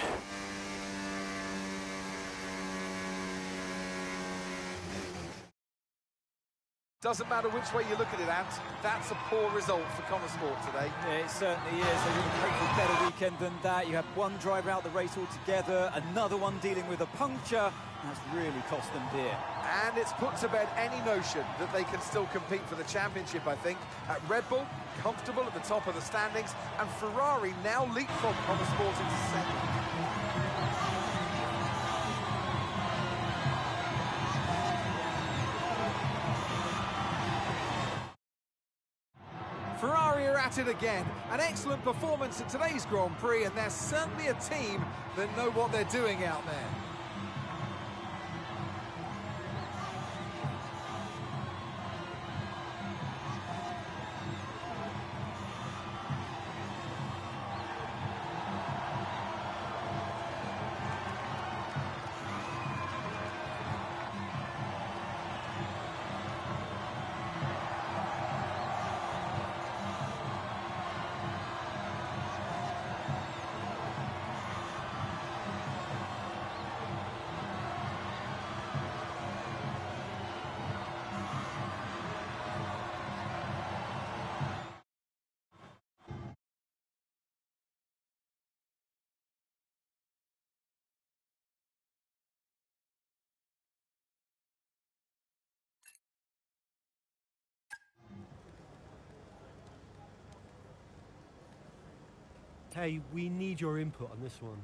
Doesn't matter which way you look at it, Ant, that's a poor result for Connosport today. Yeah, it certainly is. They would have hoped for a better weekend than that. You had one driver out the race altogether, another one dealing with a puncture. That's really cost them dear. And it's put to bed any notion that they can still compete for the championship, I think. At Red Bull, comfortable at the top of the standings, and Ferrari now leapfrog Connosport into second. Ferrari are at it again. An excellent performance at today's Grand Prix, and they're certainly a team that know what they're doing out there. Hey, we need your input on this one.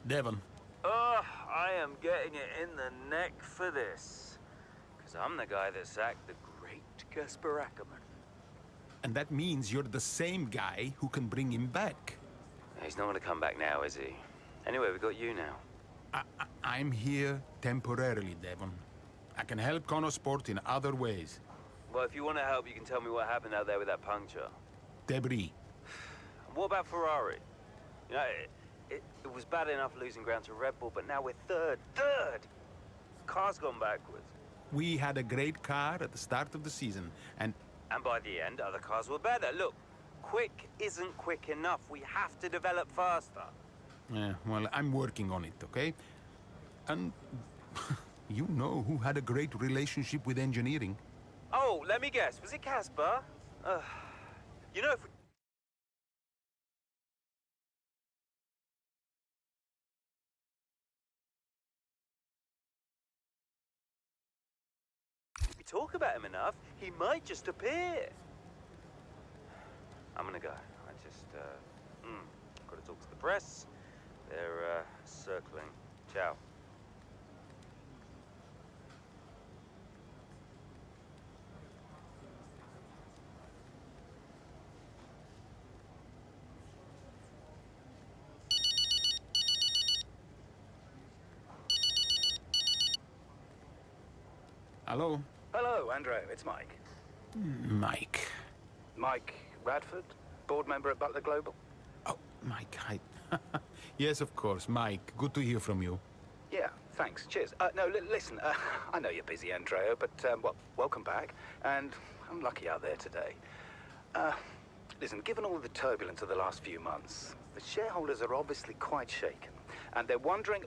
Devon. I am getting it in the neck for this. Because I'm the guy that sacked the great Casper Ackerman. And that means you're the same guy who can bring him back. He's not going to come back now, is he? Anyway, we got you now. I'm here temporarily, Devon. I can help Connosport in other ways. Well, if you want to help, you can tell me what happened out there with that puncture. Debris. What about Ferrari? You know, it was bad enough losing ground to Red Bull, but now we're third. Car's gone backwards. We had a great car at the start of the season, and by the end, other cars were better. Look, quick isn't quick enough. We have to develop faster. Yeah, well, I'm working on it, okay? And you know who had a great relationship with engineering? Oh, let me guess. Was it Casper? You know, if we talk about him enough, he might just appear. I'm gonna go. Got to talk to the press. They're circling. Ciao. Hello? Hello, Andrew. It's Mike. Mike. Mike Radford, board member at Butler Global. Oh, Mike, hi. Yes, of course, Mike. Good to hear from you. Yeah, thanks. Cheers. No, listen, I know you're busy, Andrea, but, well, welcome back. And I'm lucky out there today. Listen, given all the turbulence of the last few months, the shareholders are obviously quite shaken. And they're wondering...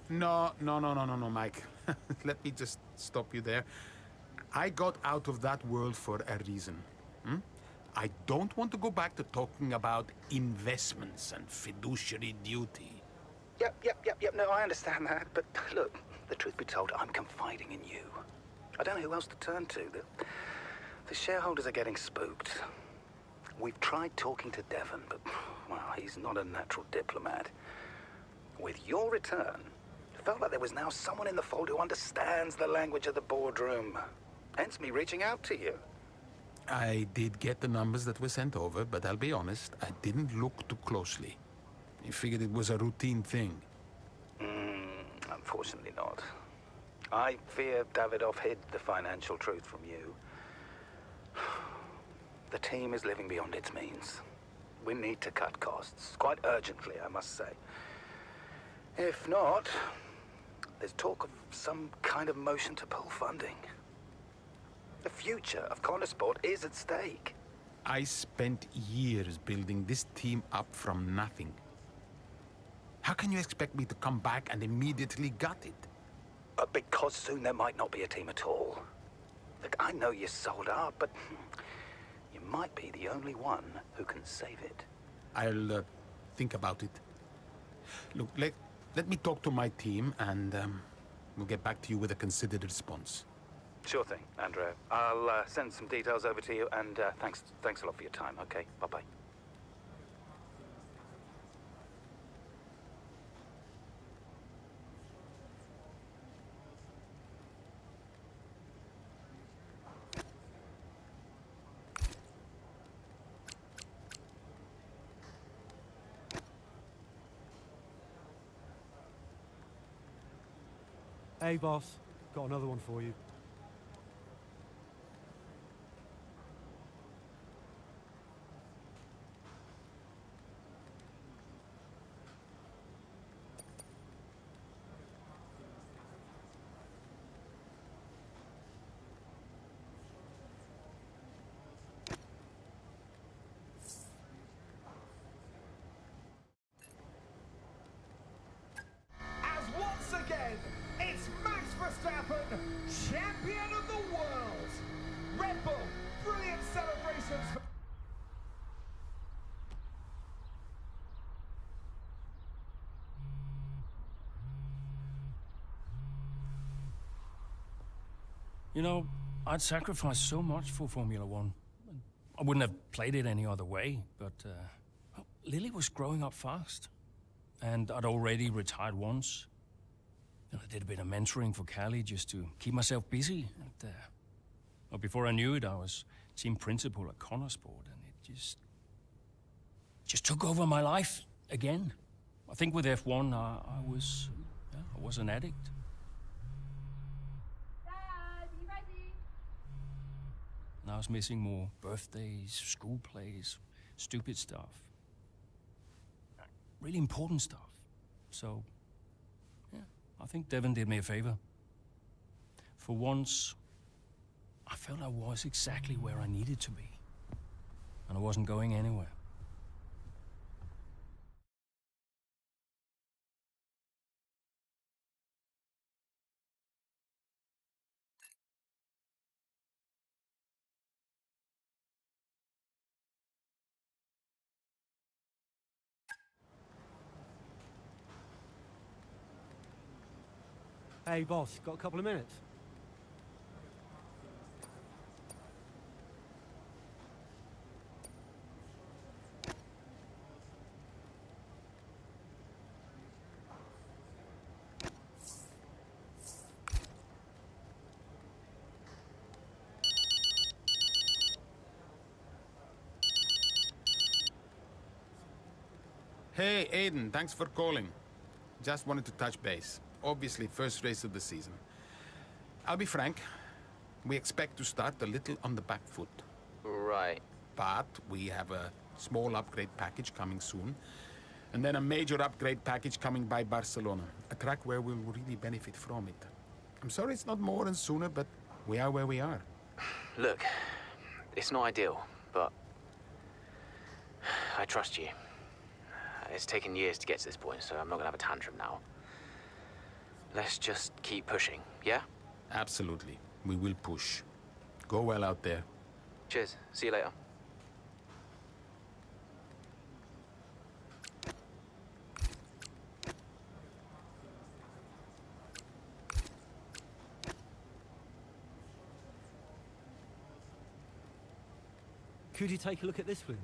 No, Mike. Let me just stop you there. I got out of that world for a reason. I don't want to go back to talking about investments and fiduciary duty. Yep. No, I understand that. But look, the truth be told, I'm confiding in you. I don't know who else to turn to. The shareholders are getting spooked. We've tried talking to Devon, but, well, he's not a natural diplomat. With your return, it felt like there was now someone in the fold who understands the language of the boardroom. Hence me reaching out to you. I did get the numbers that were sent over, but I'll be honest, I didn't look too closely. I figured it was a routine thing. Unfortunately not. I fear Davidoff hid the financial truth from you. The team is living beyond its means. We need to cut costs, quite urgently, I must say. If not, there's talk of some kind of motion to pull funding. The future of Connorsport is at stake. I spent years building this team up from nothing. How can you expect me to come back and immediately gut it? Because soon there might not be a team at all. Look, I know you're sold out, but you might be the only one who can save it. I'll think about it. Look, let me talk to my team, and we'll get back to you with a considered response. Sure thing, Andrea. I'll send some details over to you, and thanks a lot for your time, okay? Bye-bye. Hey, boss. Got another one for you. As once again, it's Max Verstappen, champion of the world. Red Bull, brilliant celebrations. You know, I'd sacrificed so much for Formula One. I wouldn't have played it any other way, but Lily was growing up fast. And I'd already retired once. And I did a bit of mentoring for Callie just to keep myself busy. And, well, before I knew it, I was team principal at Connorsport, and it just took over my life again. I think with F1, I was an addict. Dad, you ready? And I was missing more birthdays, school plays, stupid stuff. Really important stuff. So, yeah, I think Devon did me a favor. For once, I felt I was exactly where I needed to be. And I wasn't going anywhere. Hey, boss. Got a couple of minutes? Hey, Aiden, thanks for calling. Just wanted to touch base. Obviously, first race of the season. I'll be frank, we expect to start a little on the back foot. Right. But we have a small upgrade package coming soon, and then a major upgrade package coming by Barcelona, a track where we'll really benefit from it. I'm sorry it's not more and sooner, but we are where we are. Look, it's not ideal, but I trust you. It's taken years to get to this point, so I'm not gonna have a tantrum now. Let's just keep pushing, yeah? Absolutely. We will push. Go well out there. Cheers. See you later. Could you take a look at this, please?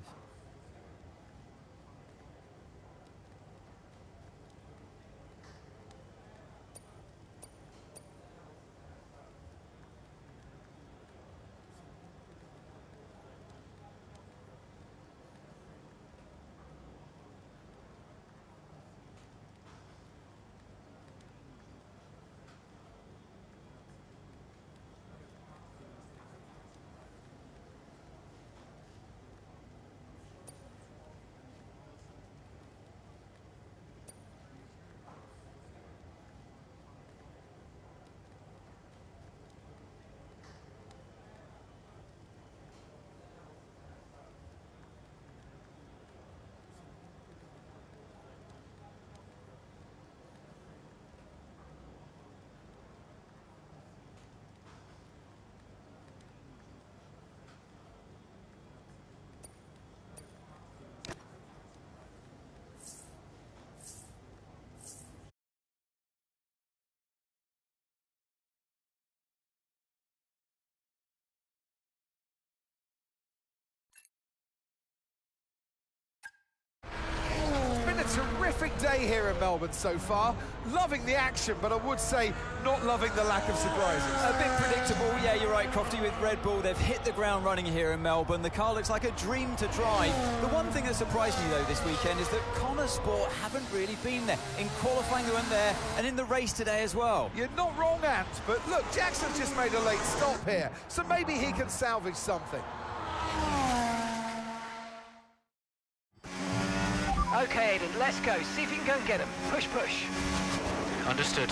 It's been a terrific day here in Melbourne so far. Loving the action, but I would say not loving the lack of surprises. A bit predictable, yeah, you're right, Crofty, with Red Bull. They've hit the ground running here in Melbourne. The car looks like a dream to drive. The one thing that surprised me, though, this weekend is that Connor Sport haven't really been there. In qualifying, they weren't there, and in the race today as well. You're not wrong, Ant, but look, Jackson's just made a late stop here, so maybe he can salvage something. Okay, Aiden, let's go. See if you can go and get him. Push, push. Understood.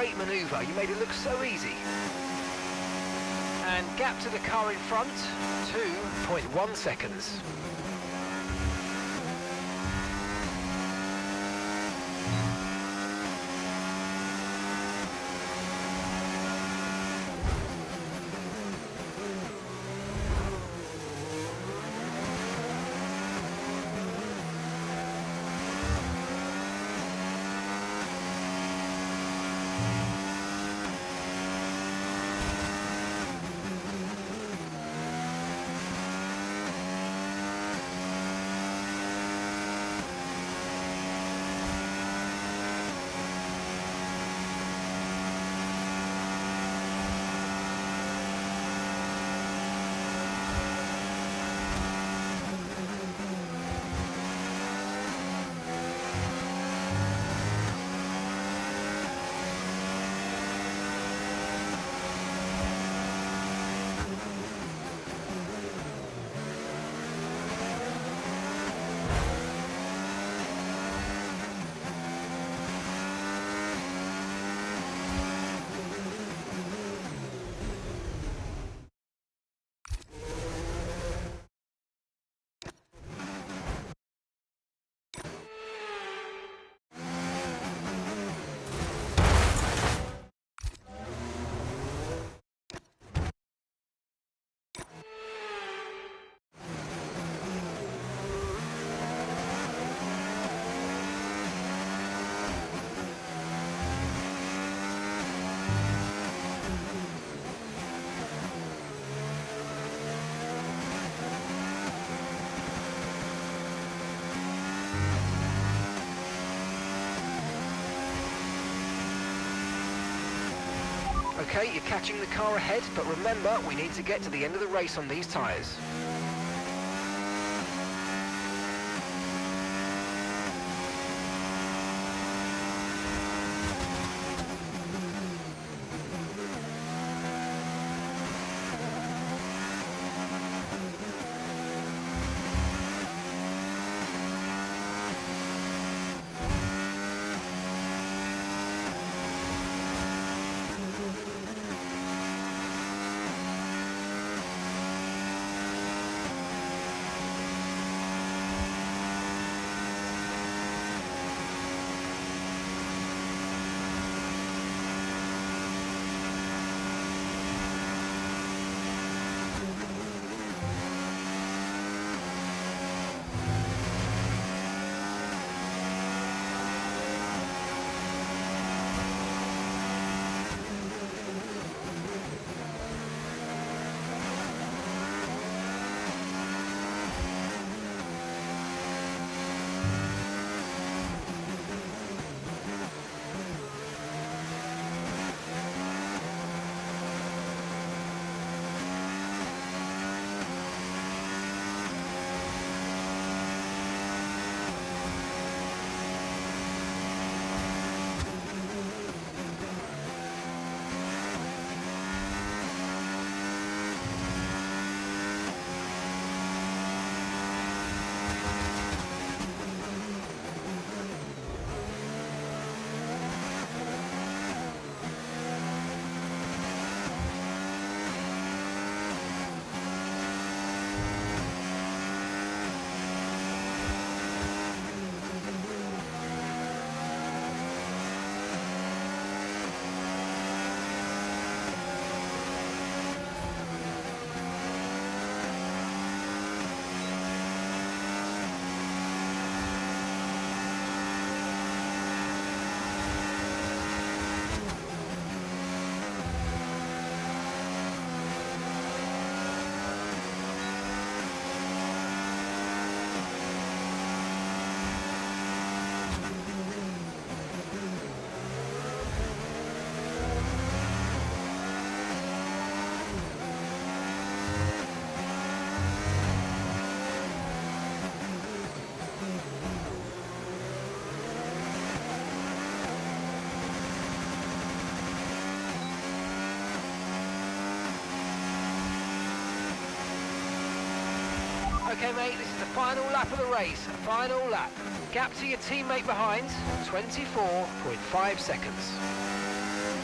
great manoeuvre. You made it look so easy. And gap to the car in front, 2.1 seconds. Okay, you're catching the car ahead, but remember, we need to get to the end of the race on these tyres. Okay, mate, this is the final lap of the race. Final lap. Gap to your teammate behind, 24.5 seconds.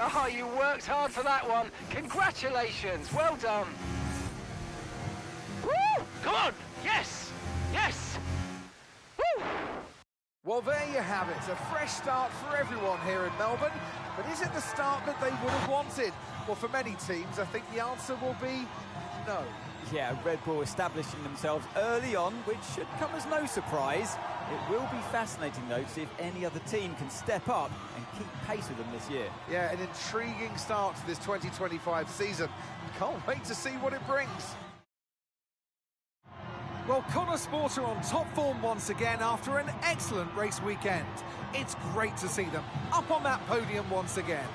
Oh, you worked hard for that one. Congratulations. Well done. Woo! Come on. Yes. Yes. Woo! Well, there you have it. A fresh start for everyone here in Melbourne. But is it the start that they would have wanted? Well, for many teams, I think the answer will be no. Yeah, Red Bull establishing themselves early on, which should come as no surprise. It will be fascinating, though, to see if any other team can step up and keep pace with them this year. Yeah, an intriguing start to this 2025 season. Can't wait to see what it brings. Well, Connor Sport are on top form once again after an excellent race weekend. It's great to see them up on that podium once again.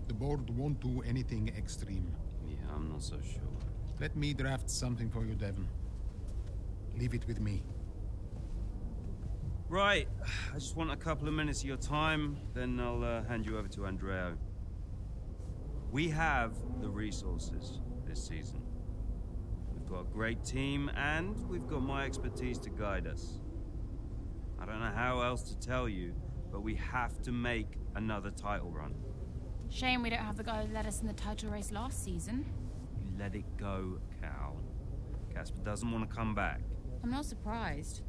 The board won't do anything extreme. Yeah, I'm not so sure. Let me draft something for you, Devon. Leave it with me. Right, I just want a couple of minutes of your time, then I'll hand you over to Andrea. We have the resources this season. We've got a great team, and we've got my expertise to guide us. I don't know how else to tell you, but we have to make another title run. Shame we don't have the guy who led us in the title race last season. You let it go, Cal. Casper doesn't want to come back. I'm not surprised.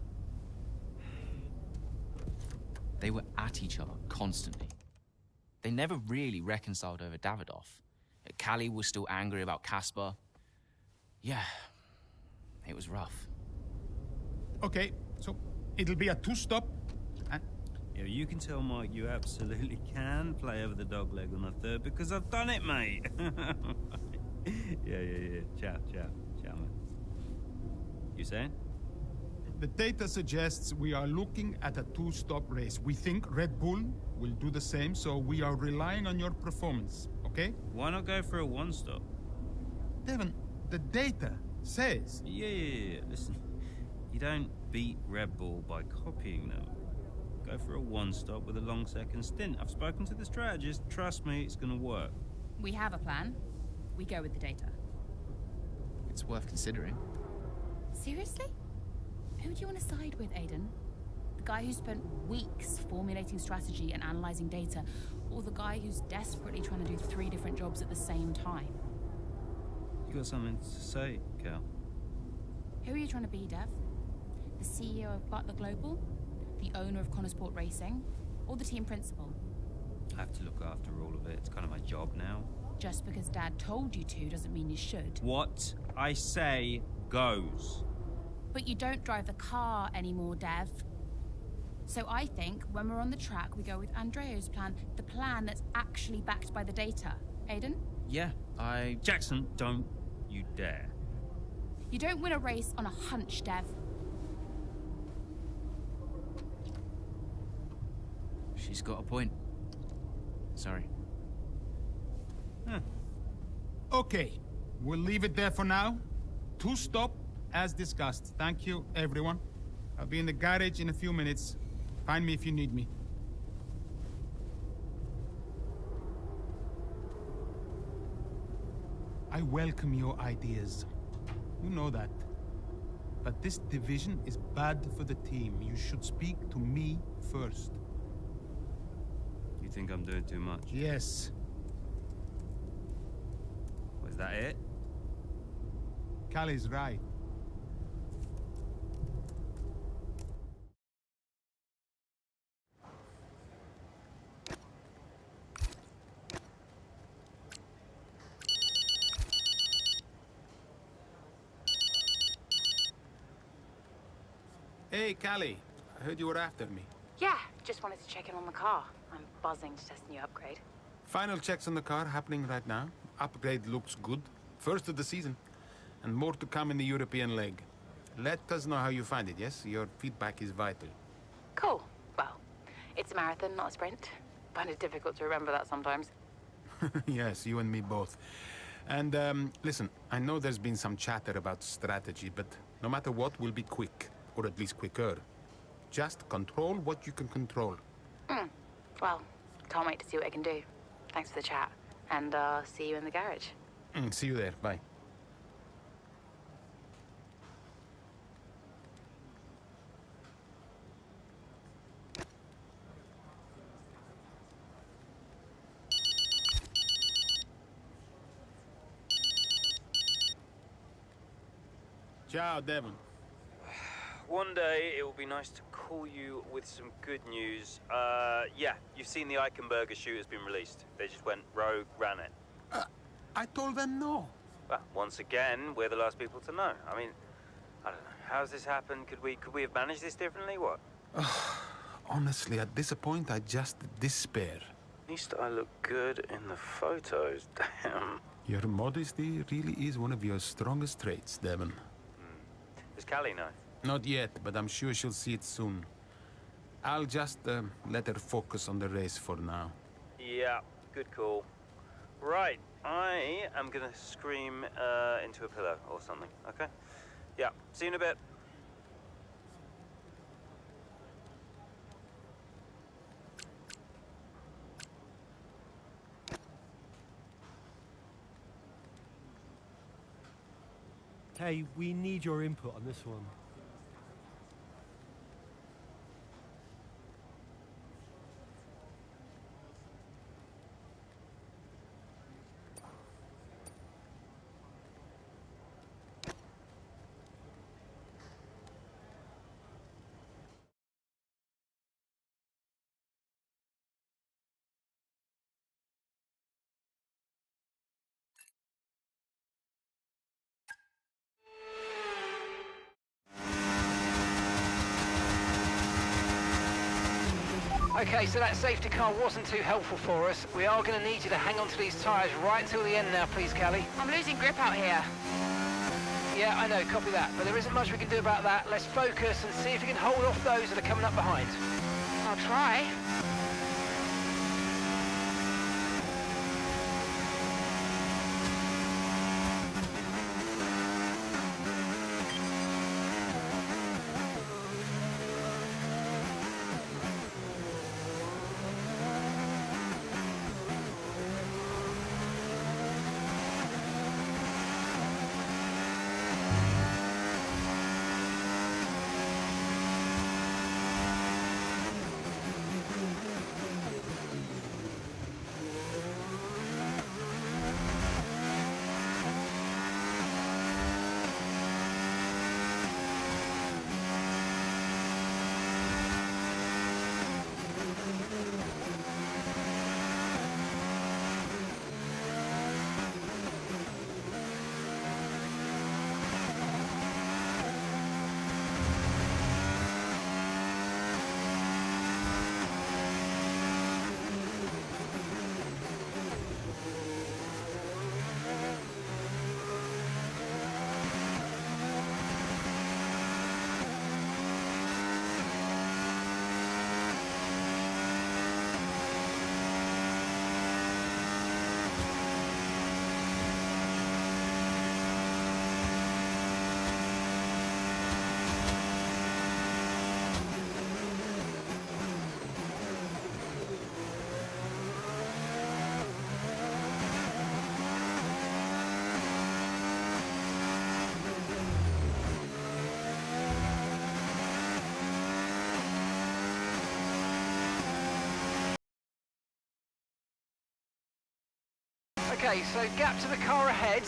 They were at each other constantly. They never really reconciled over Davidoff. Callie was still angry about Casper. Yeah, it was rough. Okay, so it'll be a two-stop. Yeah, you can tell Mike you absolutely can play over the dog leg on a third because I've done it, mate. Yeah. Ciao, mate. You saying? The data suggests we are looking at a two-stop race. We think Red Bull will do the same, so we are relying on your performance, okay? Why not go for a one-stop? Devon, the data says... Yeah. Listen, you don't beat Red Bull by copying them. Go for a one-stop with a long second stint. I've spoken to the strategist. Trust me, it's going to work. We have a plan. We go with the data. It's worth considering. Seriously? Who do you want to side with, Aiden? The guy who spent weeks formulating strategy and analyzing data, or the guy who's desperately trying to do 3 different jobs at the same time? You got something to say, Cal? Who are you trying to be, Dev? The CEO of Butler Global? The owner of Connorsport Racing? Or the team principal? I have to look after all of it. It's kind of my job now. Just because Dad told you to doesn't mean you should. What I say goes. But you don't drive the car anymore, Dev. So I think when we're on the track, we go with Andreo's plan, the plan that's actually backed by the data. Aiden? Yeah, Jackson, don't you dare. You don't win a race on a hunch, Dev. She's got a point. Sorry. Okay, we'll leave it there for now. 2 stop, as discussed. Thank you, everyone. I'll be in the garage in a few minutes. Find me if you need me. I welcome your ideas. You know that. But this division is bad for the team. You should speak to me first. You think I'm doing too much? Yes. Was that it? Callie's right. Hey, Callie. I heard you were after me. Yeah, just wanted to check in on the car. I'm buzzing to test the new upgrade. Final checks on the car happening right now. Upgrade looks good. First of the season. And more to come in the European leg. Let us know how you find it, yes? Your feedback is vital. Cool. Well, it's a marathon, not a sprint. Find it difficult to remember that sometimes. Yes, you and me both. And, listen, I know there's been some chatter about strategy, but no matter what, we'll be quick. Or at least quicker. Just control what you can control. Well, can't wait to see what I can do. Thanks for the chat. And, see you in the garage. See you there. Bye. Ciao, Devon. One day, it will be nice to call you with some good news. Yeah, you've seen the Eichenberger shoot has been released. They just went rogue, ran it. I told them no. Well, once again, we're the last people to know. I mean, I don't know. How's this happened? Could we have managed this differently? What? Honestly, at this point, I just despair. At least I look good in the photos, damn. Your modesty really is one of your strongest traits, Devon. Does Callie know? Not yet, but I'm sure she'll see it soon. I'll just let her focus on the race for now. Yeah, good call. Right, I am gonna scream into a pillow or something, okay? Yeah, see you in a bit. Hey, we need your input on this one. Okay, so that safety car wasn't too helpful for us. We are going to need you to hang on to these tyres right till the end now, please, Callie. I'm losing grip out here. Yeah, I know, copy that. But there isn't much we can do about that. Let's focus and see if we can hold off those that are coming up behind. I'll try. Okay, so gap to the car ahead.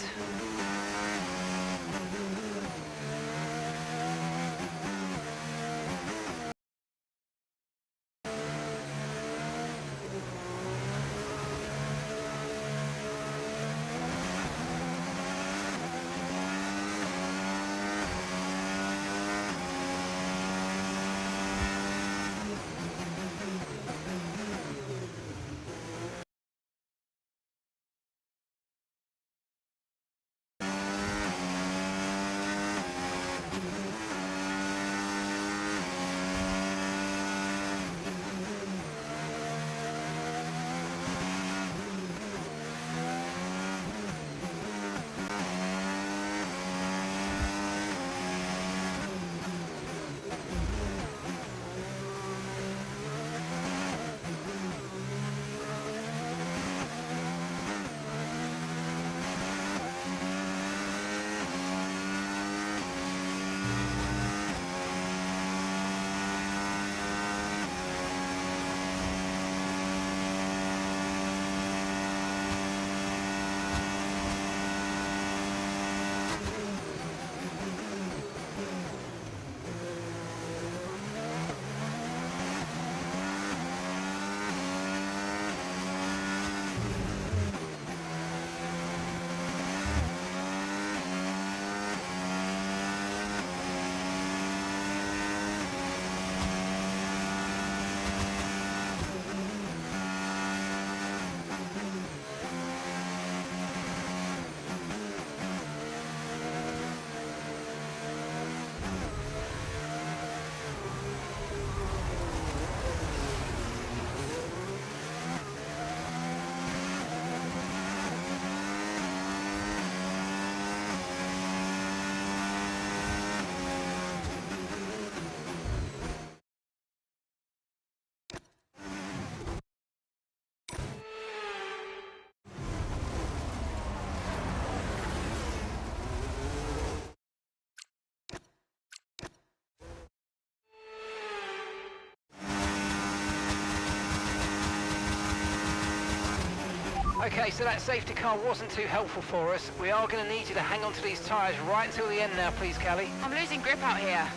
Okay, so that safety car wasn't too helpful for us. We are going to need you to hang on to these tyres right until the end now, please, Callie. I'm losing grip out here.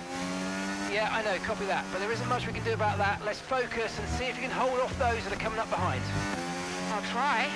Yeah, I know, copy that. But there isn't much we can do about that. Let's focus and see if you can hold off those that are coming up behind. I'll try.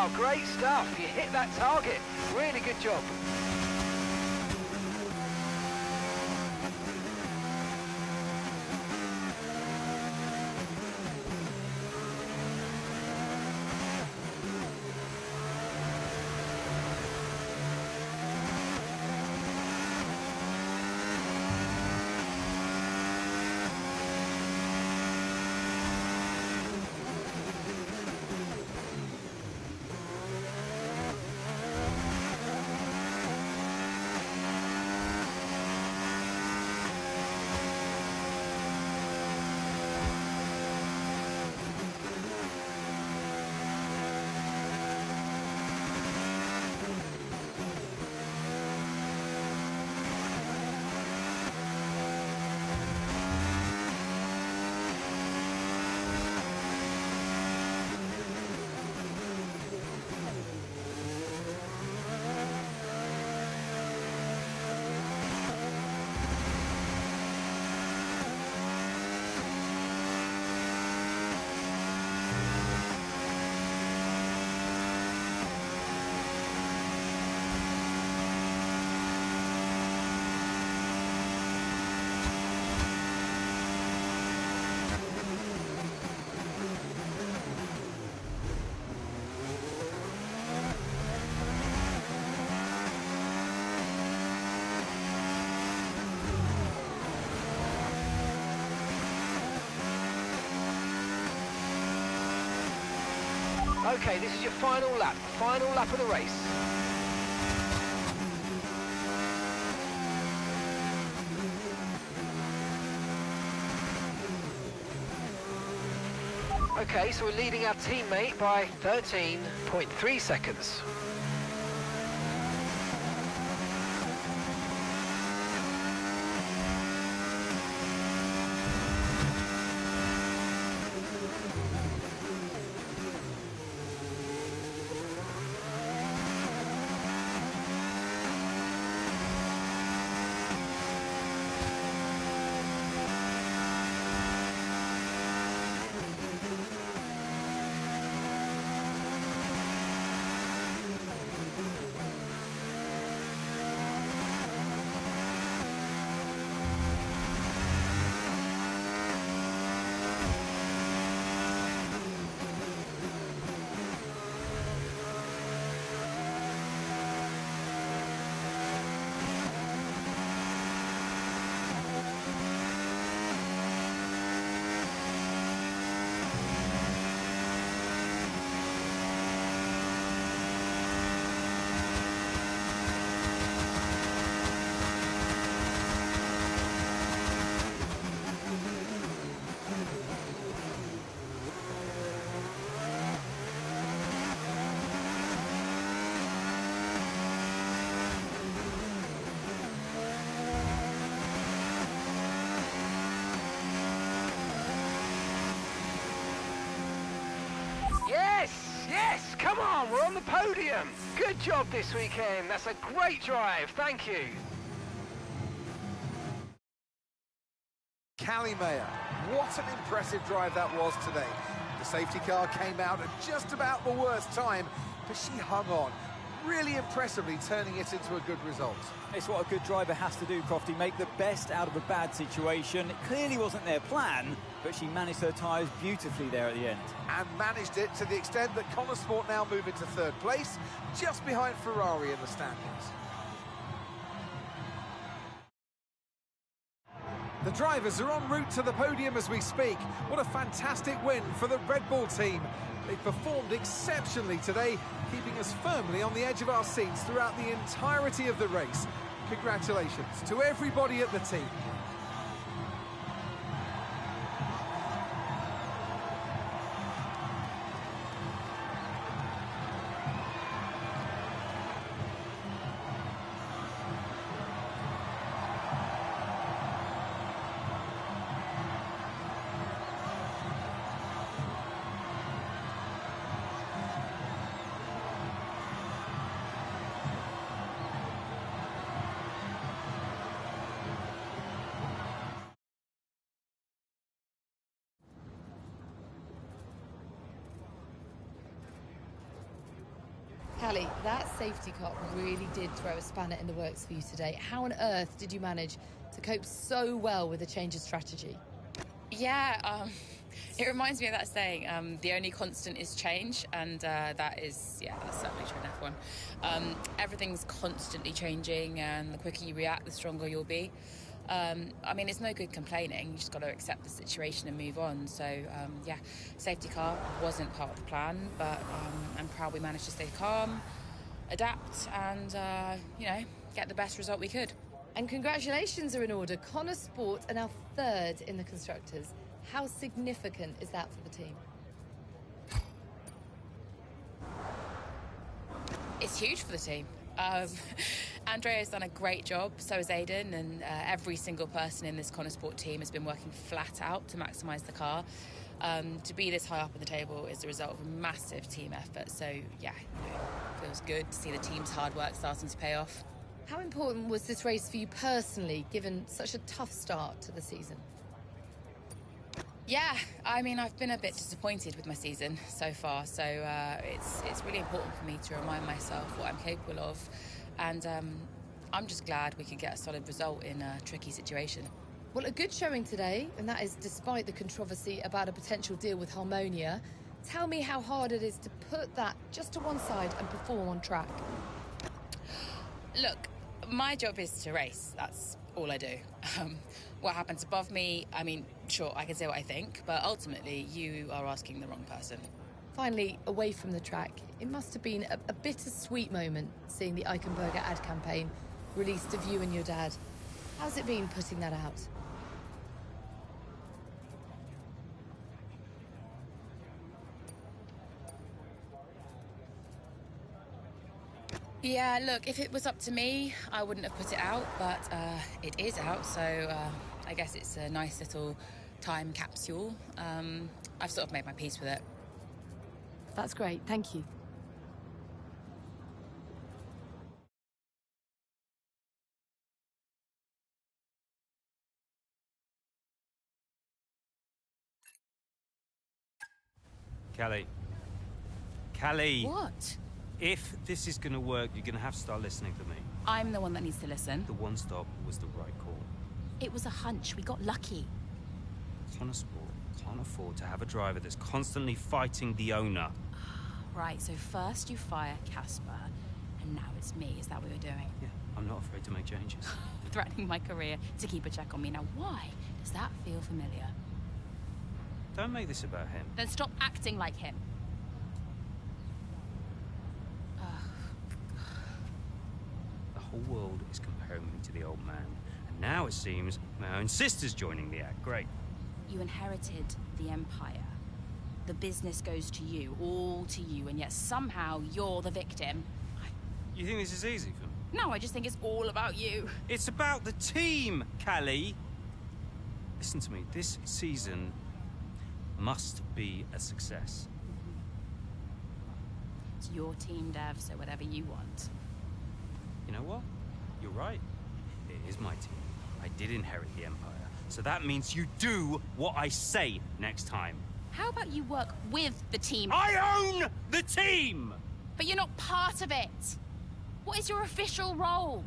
Oh, great stuff. You hit that target. Really good job. Okay, this is your final lap of the race. Okay, so we're leading our teammate by 13.3 seconds. Yes, come on, we're on the podium. Good job this weekend. That's a great drive. Thank you. Callie Mayer, what an impressive drive that was today. The safety car came out at just about the worst time, but she hung on, really impressively turning it into a good result. It's what a good driver has to do, Crofty, make the best out of a bad situation. It clearly wasn't their plan, but she managed her tyres beautifully there at the end. And managed it to the extent that Connor Sport now move into third place, just behind Ferrari in the standings. The drivers are en route to the podium as we speak. What a fantastic win for the Red Bull team. They've performed exceptionally today, keeping us firmly on the edge of our seats throughout the entirety of the race. Congratulations to everybody at the team. Callie, that safety car really did throw a spanner in the works for you today. How on earth did you manage to cope so well with a change of strategy? Yeah, it reminds me of that saying, the only constant is change, and that's certainly true in F1. Everything's constantly changing, and the quicker you react, the stronger you'll be. I mean, it's no good complaining. You just got to accept the situation and move on. So, safety car wasn't part of the plan, but I'm proud we managed to stay calm, adapt, and, get the best result we could. And congratulations are in order. Connor Sport are now third in the Constructors. How significant is that for the team? It's huge for the team. Andrea's done a great job, so has Aidan, and every single person in this Connor Sport team has been working flat out to maximise the car. To be this high up in the table is the result of a massive team effort, so it feels good to see the team's hard work starting to pay off. How important was this race for you personally, given such a tough start to the season? Yeah, I mean, I've been a bit disappointed with my season so far, so it's really important for me to remind myself what I'm capable of, and I'm just glad we could get a solid result in a tricky situation. Well, a good showing today, and that is despite the controversy about a potential deal with Harmonia. Tell me how hard it is to put that just to one side and perform on track. Look, my job is to race. That's all I do. What happens above me, I mean, sure, I can say what I think, but ultimately you are asking the wrong person. Finally, away from the track, it must have been a bittersweet moment seeing the Eichenberger ad campaign released of you and your dad. How's it been putting that out? Yeah, look, if it was up to me, I wouldn't have put it out, but it is out, so I guess it's a nice little time capsule. I've sort of made my peace with it. That's great, thank you. Callie. Callie! What? If this is going to work, you're going to have to start listening to me. I'm the one that needs to listen. The one stop was the right call. It was a hunch. We got lucky. Connosport can't afford to have a driver that's constantly fighting the owner. Right, so first you fire Casper, and now it's me. Is that what you're doing? Yeah, I'm not afraid to make changes. Threatening my career to keep a check on me. Now, why does that feel familiar? Don't make this about him. Then stop acting like him. The whole world is comparing me to the old man. And now it seems my own sister's joining the act. Great. You inherited the Empire. The business goes to you, all to you, and yet somehow you're the victim. You think this is easy for me? No, I just think it's all about you. It's about the team, Callie. Listen to me, this season must be a success. It's your team, Dev, so whatever you want. You know what? You're right. It is my team. I did inherit the Empire. So that means you do what I say next time. How about you work with the team? I own the team! But you're not part of it. What is your official role?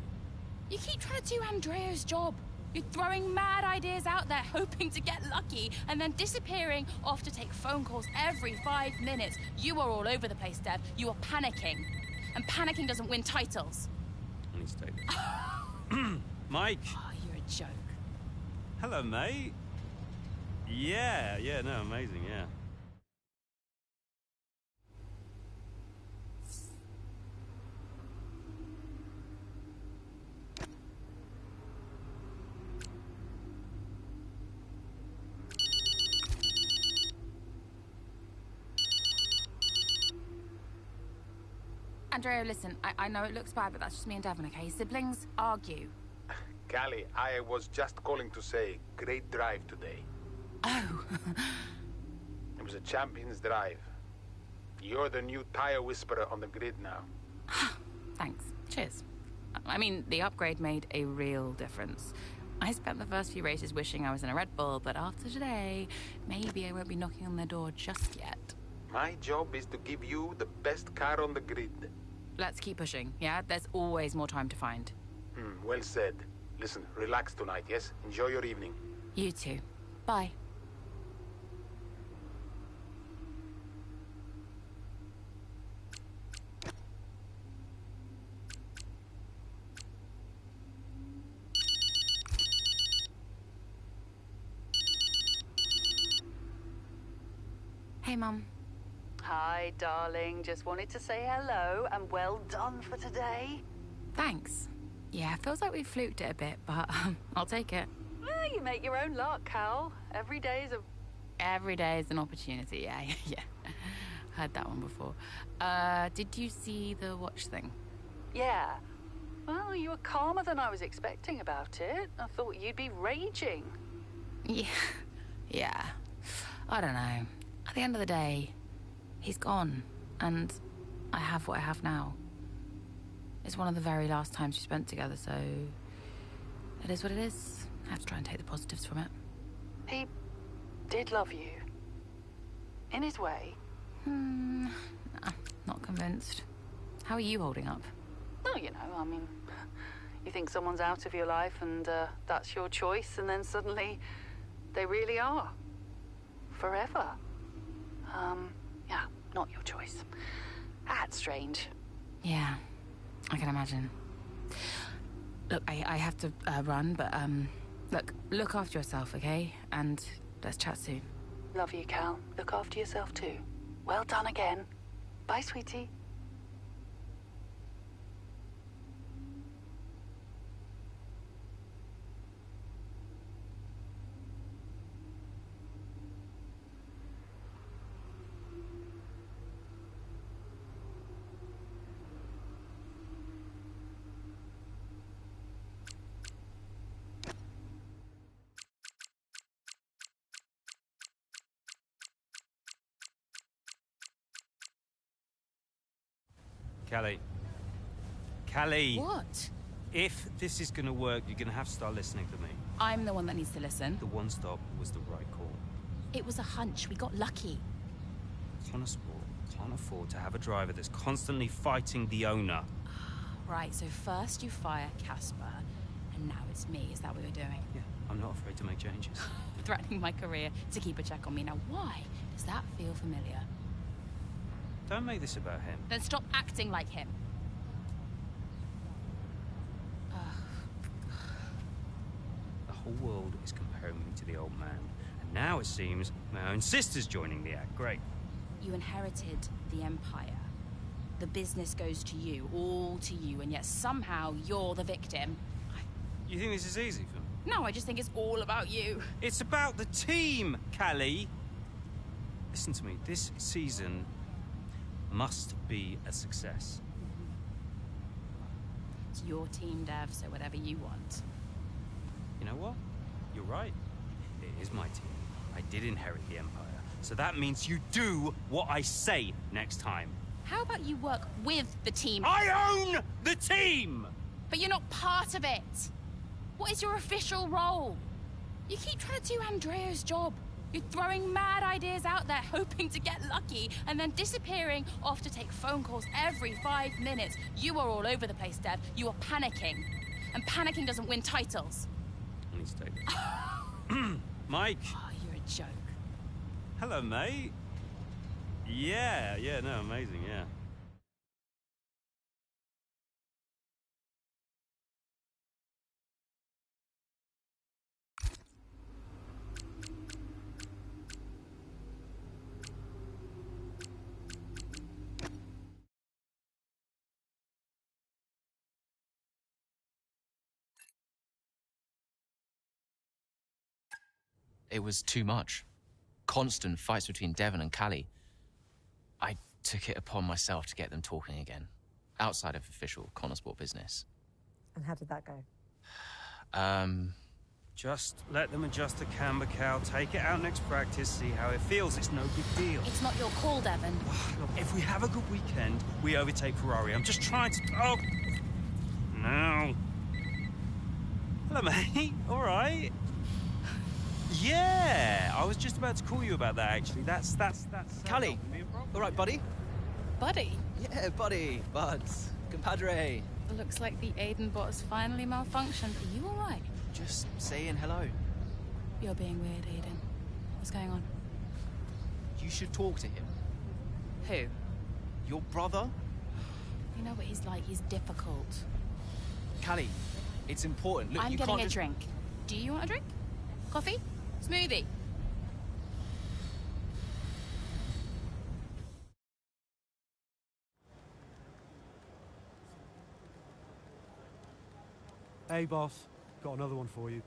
You keep trying to do Andrea's job. You're throwing mad ideas out there, hoping to get lucky, and then disappearing off to take phone calls every 5 minutes. You are all over the place, Dev. You are panicking. And panicking doesn't win titles. I need to take this. Mike! Oh, you're a joke. Hello, mate. Yeah, no, amazing, yeah. Andrea, listen, I know it looks bad, but that's just me and Devon, okay? Siblings argue. Callie, I was just calling to say, great drive today. Oh. It was a champion's drive. You're the new tire whisperer on the grid now. Thanks. Cheers. I mean, the upgrade made a real difference. I spent the first few races wishing I was in a Red Bull, but after today, maybe I won't be knocking on their door just yet. My job is to give you the best car on the grid. Let's keep pushing, yeah? There's always more time to find. Well said. Listen, relax tonight, yes? Enjoy your evening. You too. Bye. Hey, Mum. Hi, darling. Just wanted to say hello and well done for today. Thanks. Yeah, it feels like we fluked it a bit, but I'll take it. Well, you make your own luck, Cal. Every day is an opportunity, yeah. Heard that one before. Did you see the watch thing? Yeah. Well, you were calmer than I was expecting about it. I thought you'd be raging. Yeah. I don't know. At the end of the day, he's gone, and I have what I have now. It's one of the very last times we spent together, so it is what it is. I have to try and take the positives from it. He did love you. In his way. Not convinced. How are you holding up? Well, you know, I mean, you think someone's out of your life and that's your choice, and then suddenly they really are. Forever. Yeah, not your choice. That's strange. Yeah, I can imagine. Look, I have to run, but look after yourself, okay? And let's chat soon. Love you, Cal. Look after yourself too. Well done again. Bye, sweetie. Callie. Callie! What? If this is going to work, you're going to have to start listening to me. I'm the one that needs to listen. The one stop was the right call. It was a hunch. We got lucky. Connosport can't afford to have a driver that's constantly fighting the owner. Right, so first you fire Casper, and now it's me. Is that what you're doing? Yeah, I'm not afraid to make changes. Threatening my career to keep a check on me. Now, why does that feel familiar? Don't make this about him. Then stop acting like him. The whole world is comparing me to the old man. And now it seems my own sister's joining the act. Great. You inherited the Empire. The business goes to you, all to you, and yet somehow you're the victim. You think this is easy for me? No, I just think it's all about you. It's about the team, Callie. Listen to me, this season must be a success. It's your team, Dev, so whatever you want. You know what? You're right. It is my team. I did inherit the Empire. So that means you do what I say next time. How about you work with the team? I own the team! But you're not part of it. What is your official role? You keep trying to do Andrea's job. You're throwing mad ideas out there, hoping to get lucky, and then disappearing off to take phone calls every 5 minutes. You are all over the place, Dev. You are panicking. And panicking doesn't win titles. I need to take this. Mike! Oh, you're a joke. Hello, mate. Yeah, no, amazing, yeah. It was too much. Constant fights between Devon and Callie. I took it upon myself to get them talking again, outside of official Connosport business. And how did that go? Just let them adjust the camber cowl, take it out next practice, see how it feels. It's no big deal. It's not your call, Devon. Look, if we have a good weekend, we overtake Ferrari. I'm just trying to... Oh! No. Hello, mate. All right. Yeah, I was just about to call you about that, actually. That's Callie, all right, buddy? Buddy? Yeah, buddy, buds, compadre. Looks like the Aiden bot has finally malfunctioned. Are you all right? Just saying hello. You're being weird, Aiden. What's going on? You should talk to him. Who? Your brother? You know what he's like. He's difficult. Callie, it's important. Look, I'm you getting can't a drink. Do you want a drink? Coffee? Smoothie? Hey, boss. Got another one for you.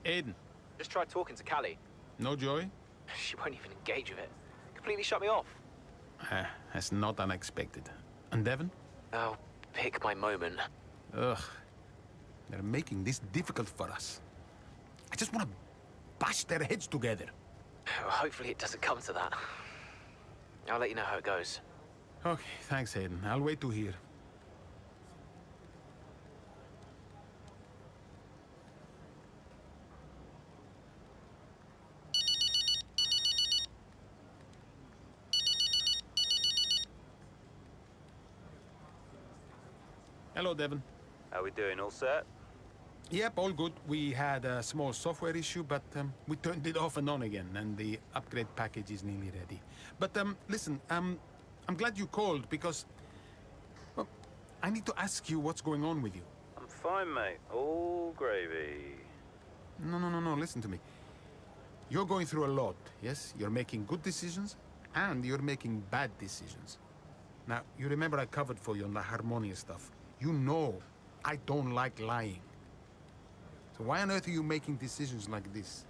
Aiden. Just tried talking to Callie. No joy? She won't even engage with it. Completely shut me off. That's not unexpected. And Devon? I'll pick my moment. Ugh. They're making this difficult for us. I just want to bash their heads together. Well, hopefully it doesn't come to that. I'll let you know how it goes. Okay, thanks, Aiden. I'll wait to hear. Hello, Devon. How we doing? All set? Yep, all good. We had a small software issue, but we turned it off and on again, and the upgrade package is nearly ready. But listen, I'm glad you called because, well, I need to ask you what's going on with you. I'm fine, mate. All gravy. No, listen to me. You're going through a lot, yes? You're making good decisions, and you're making bad decisions. Now, you remember I covered for you on the Harmonia stuff. You know I don't like lying. So why on earth are you making decisions like this?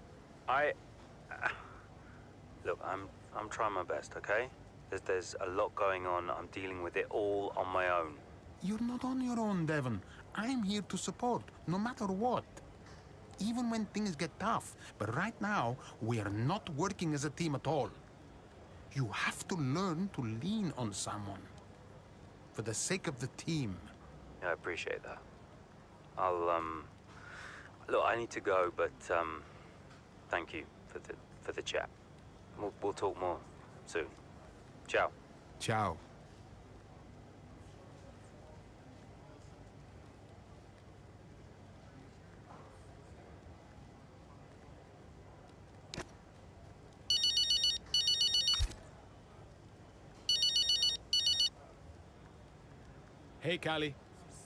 Look, I'm trying my best, okay? There's a lot going on. I'm dealing with it all on my own. You're not on your own, Devon. I'm here to support, no matter what. Even when things get tough. But right now, we are not working as a team at all. You have to learn to lean on someone. For the sake of the team. Yeah, I appreciate that. Look, I need to go, but, thank you for the chat. We'll talk more soon. Ciao. Ciao. Hey, Callie.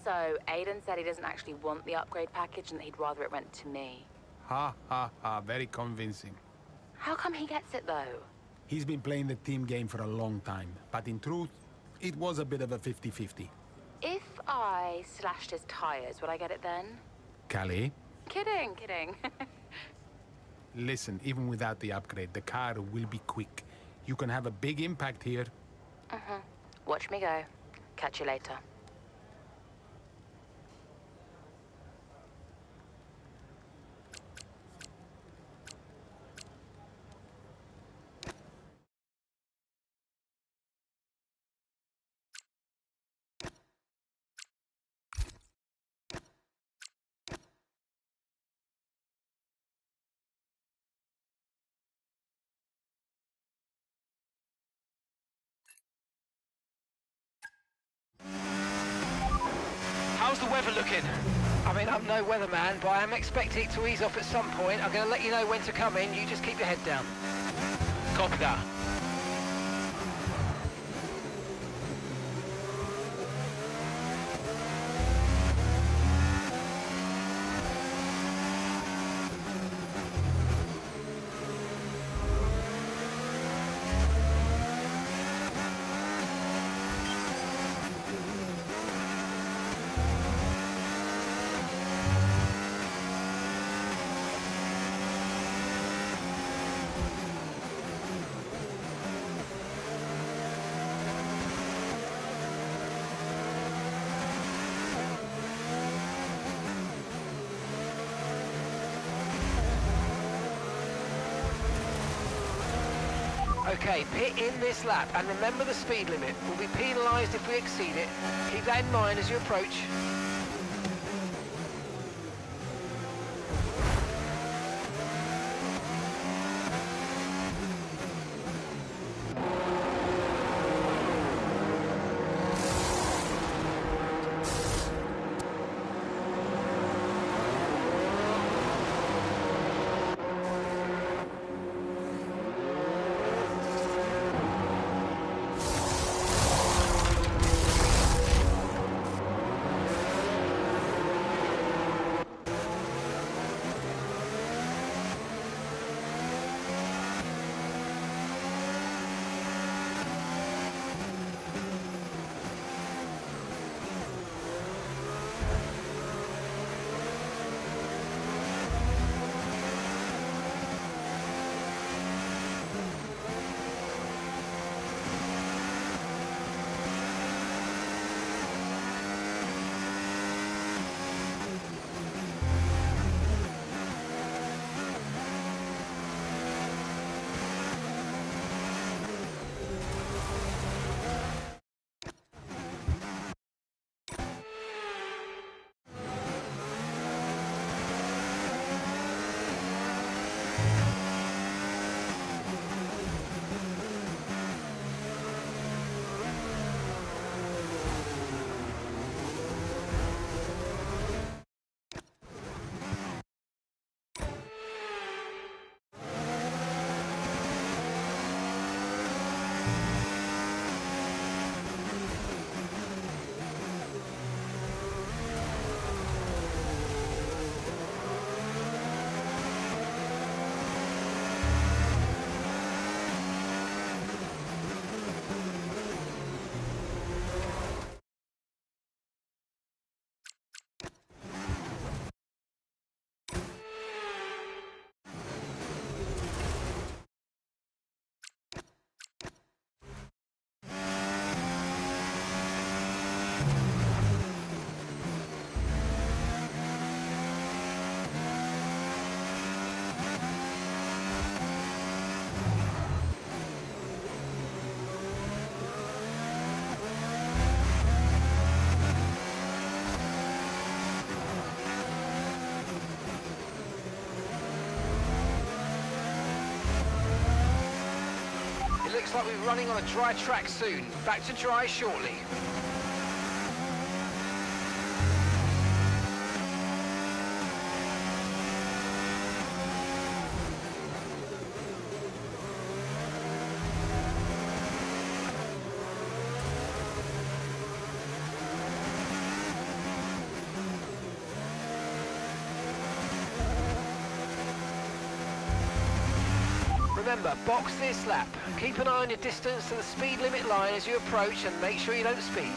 So, Aiden said he doesn't actually want the upgrade package and that he'd rather it went to me. Ha, ha, ha. Very convincing. How come he gets it, though? He's been playing the team game for a long time. But in truth, it was a bit of a 50-50. If I slashed his tires, would I get it then? Callie? Kidding. Listen, even without the upgrade, the car will be quick. You can have a big impact here. Watch me go. Catch you later. How's the weather looking? I mean, I'm no weatherman, but I am expecting it to ease off at some point. I'm going to let you know when to come in. You just keep your head down. Copy that. Okay, pit in this lap, and remember the speed limit. We'll be penalised if we exceed it. Keep that in mind as you approach. Looks like we're running on a dry track soon. Back to dry shortly. Remember, box this lap. Keep an eye on your distance to the speed limit line as you approach and make sure you don't speed.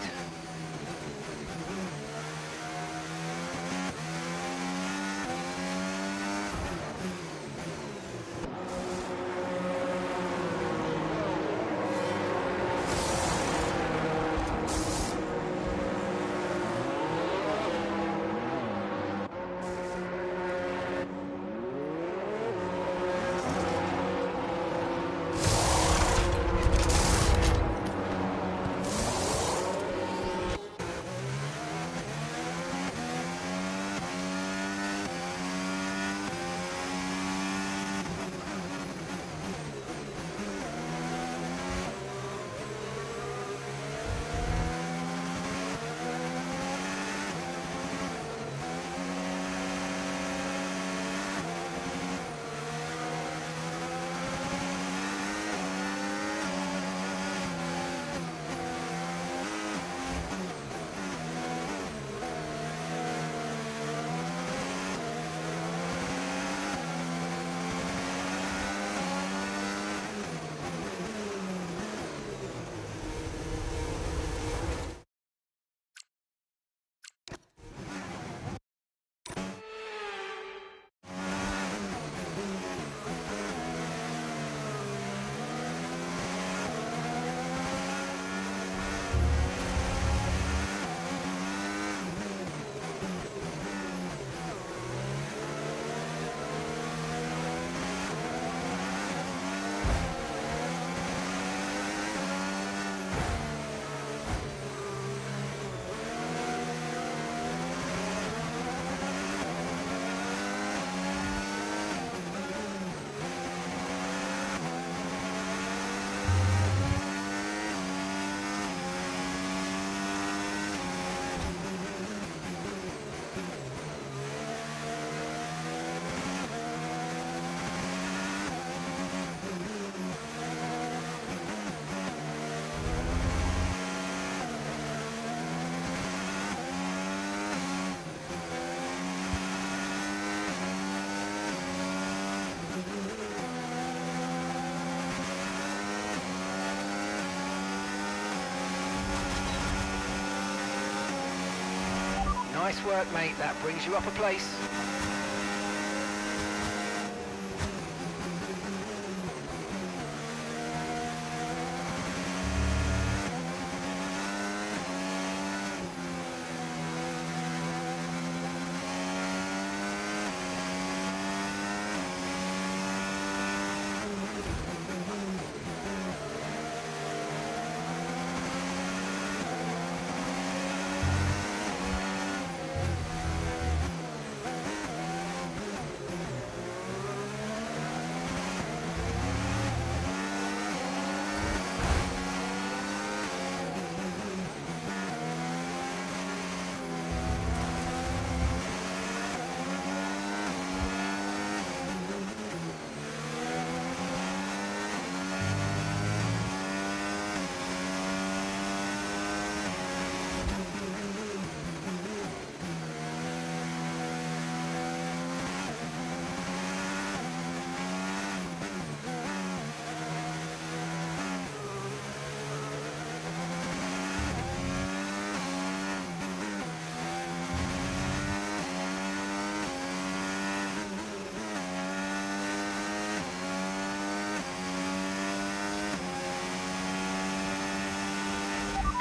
Nice work, mate. That brings you up a place.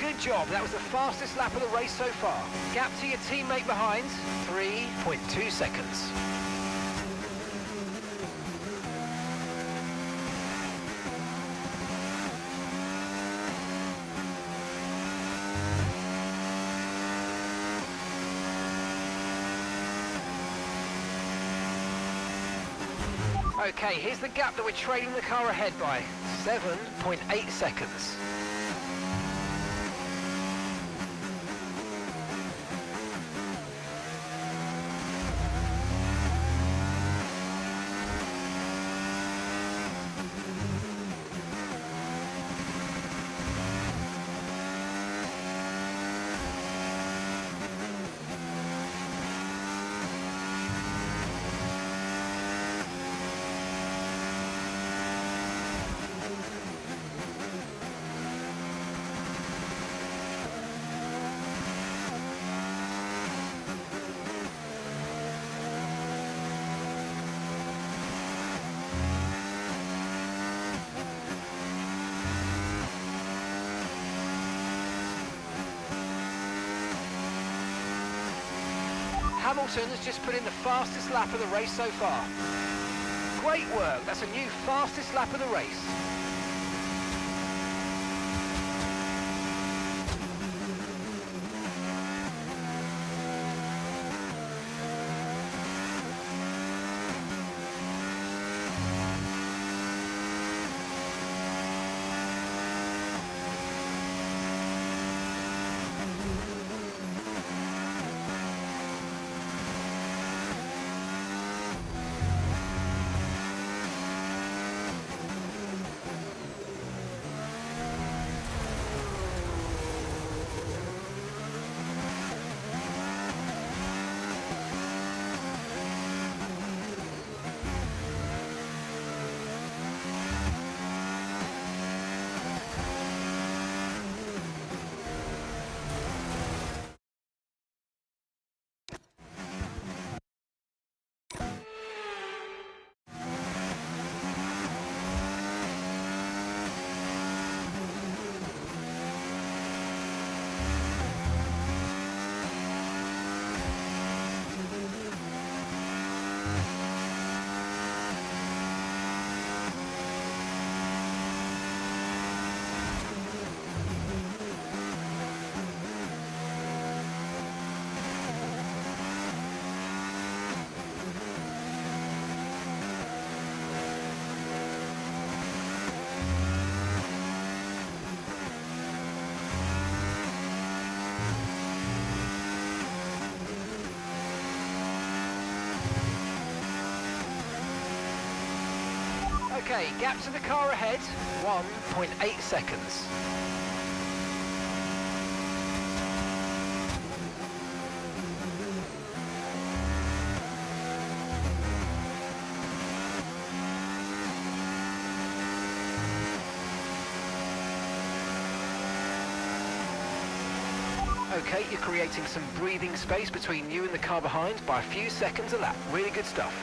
Good job, that was the fastest lap of the race so far. Gap to your teammate behind, 3.2 seconds. Okay, here's the gap that we're trailing the car ahead by. 7.8 seconds. Hamilton has just put in the fastest lap of the race so far. Great work, that's a new fastest lap of the race. Okay, gap to the car ahead, 1.8 seconds. Okay, you're creating some breathing space between you and the car behind by a few seconds a lap. Really good stuff.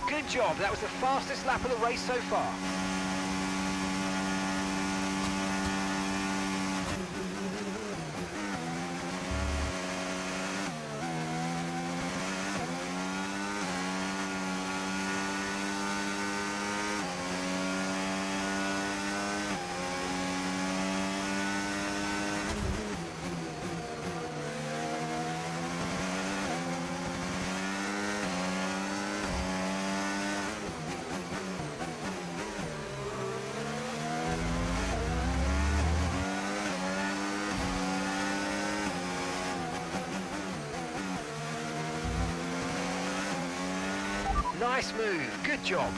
Good job, that was the fastest lap of the race so far. Nice move, good job.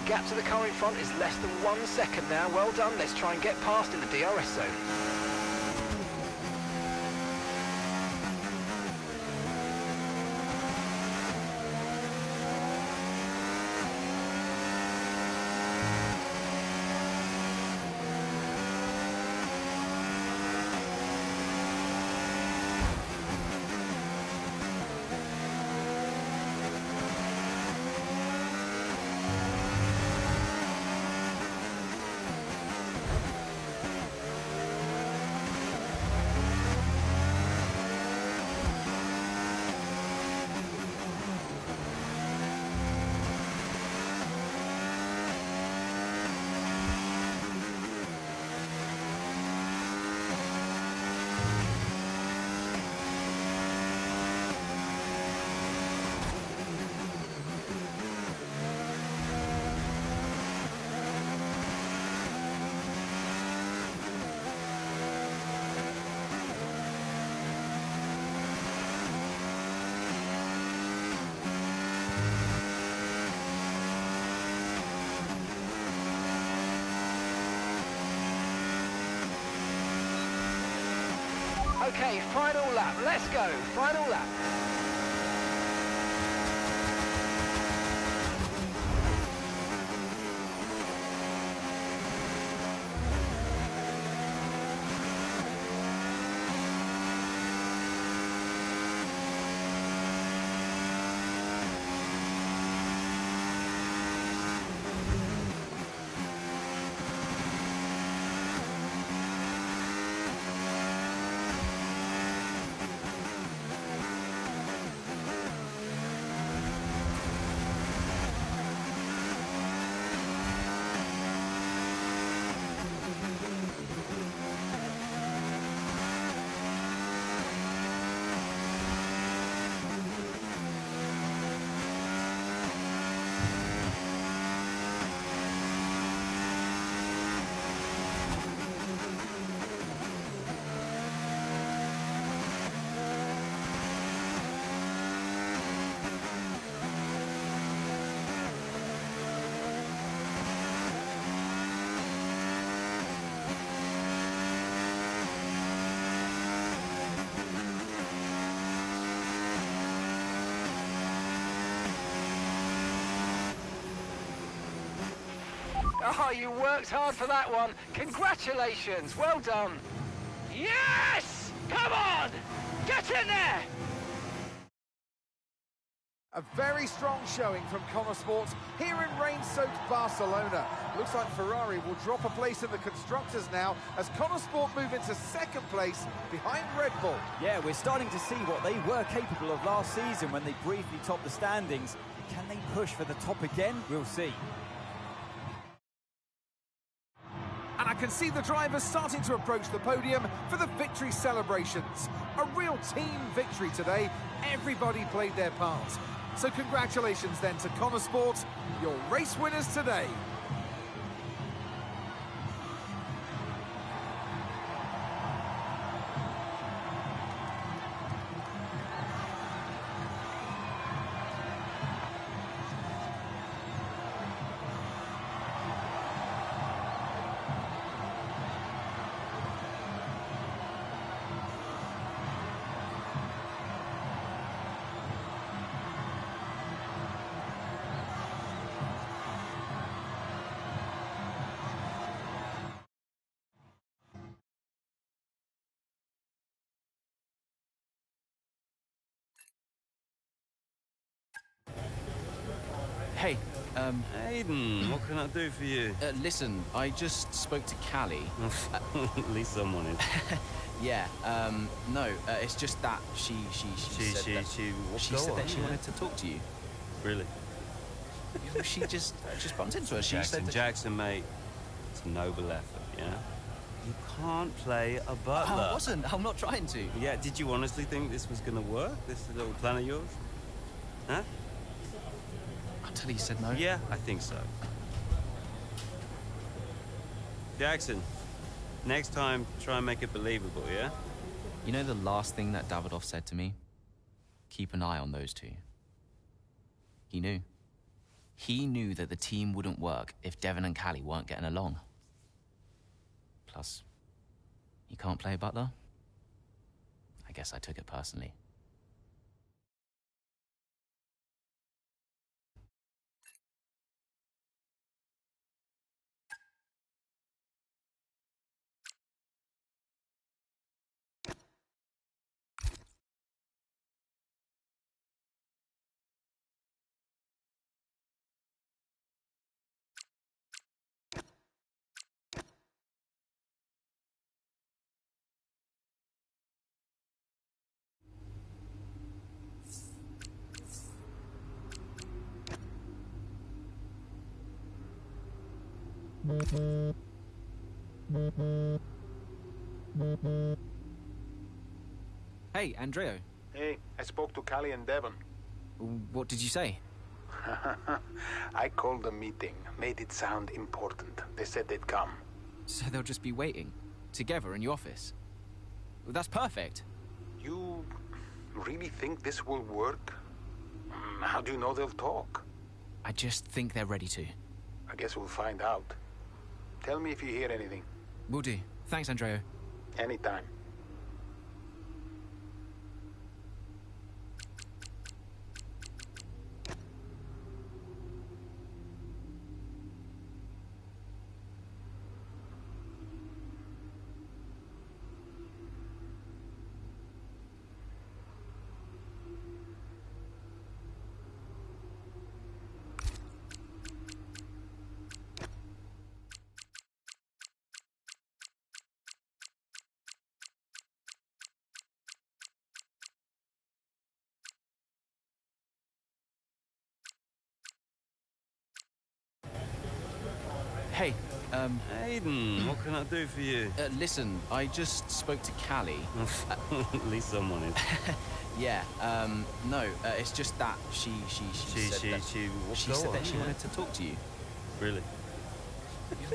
gap to the car in front is less than 1 second now. Well done. Let's try and get past in the DRS zone. Okay, final lap. Let's go. Final lap. Oh, you worked hard for that one. Congratulations. Well done. Yes! Come on! Get in there! A very strong showing from Connor Sports here in rain-soaked Barcelona. Looks like Ferrari will drop a place in the Constructors now as Connor Sport move into second place behind Red Bull. Yeah, we're starting to see what they were capable of last season when they briefly topped the standings. Can they push for the top again? We'll see. And I can see the drivers starting to approach the podium for the victory celebrations. A real team victory today. Everybody played their part. So congratulations then to Connor Sport, your race winners today. Hey, Aiden, what can I do for you? Listen, I just spoke to Callie. At least someone is. Yeah, no, it's just that she said that she wanted to talk to you. Really? She just bumped into her. She said that Jackson, mate, it's a noble effort, yeah? You can't play a butler. I wasn't. I'm not trying to. Yeah, did you honestly think this was going to work, this little plan of yours? Huh? Until he said no. Yeah, I think so. Jackson, next time, try and make it believable, yeah? You know the last thing that Davidoff said to me? Keep an eye on those two. He knew. He knew that the team wouldn't work if Devon and Callie weren't getting along. Plus, you can't play butler? I guess I took it personally. Hey, Andreo. Hey, I spoke to Callie and Devon. What did you say? I called the meeting, made it sound important. They said they'd come. So they'll just be waiting, together in your office? Well, that's perfect. You really think this will work? How do you know they'll talk? I just think they're ready to. I guess we'll find out. Tell me if you hear anything. Will do. Thanks, Andreo. Anytime. Hey, Hayden, what can I do for you? Listen, I just spoke to Callie. At least someone is. Yeah, no, it's just that she said that she wanted to talk to you. Really?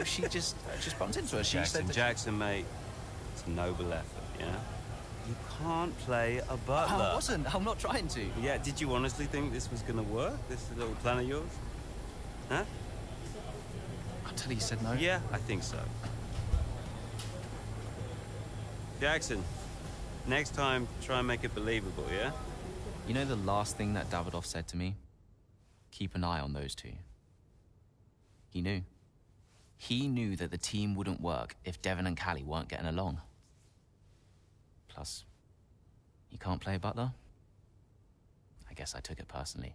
She just bumped into her. She said that Jackson, mate, it's a noble effort, yeah? You can't play a butler. I wasn't. I'm not trying to. Yeah, did you honestly think this was gonna work? This little plan of yours? Huh? Until he said no. Yeah, I think so. Jackson, next time, try and make it believable, yeah? You know the last thing that Davidoff said to me? Keep an eye on those two. He knew. He knew that the team wouldn't work if Devon and Callie weren't getting along. Plus, you can't play butler? I guess I took it personally.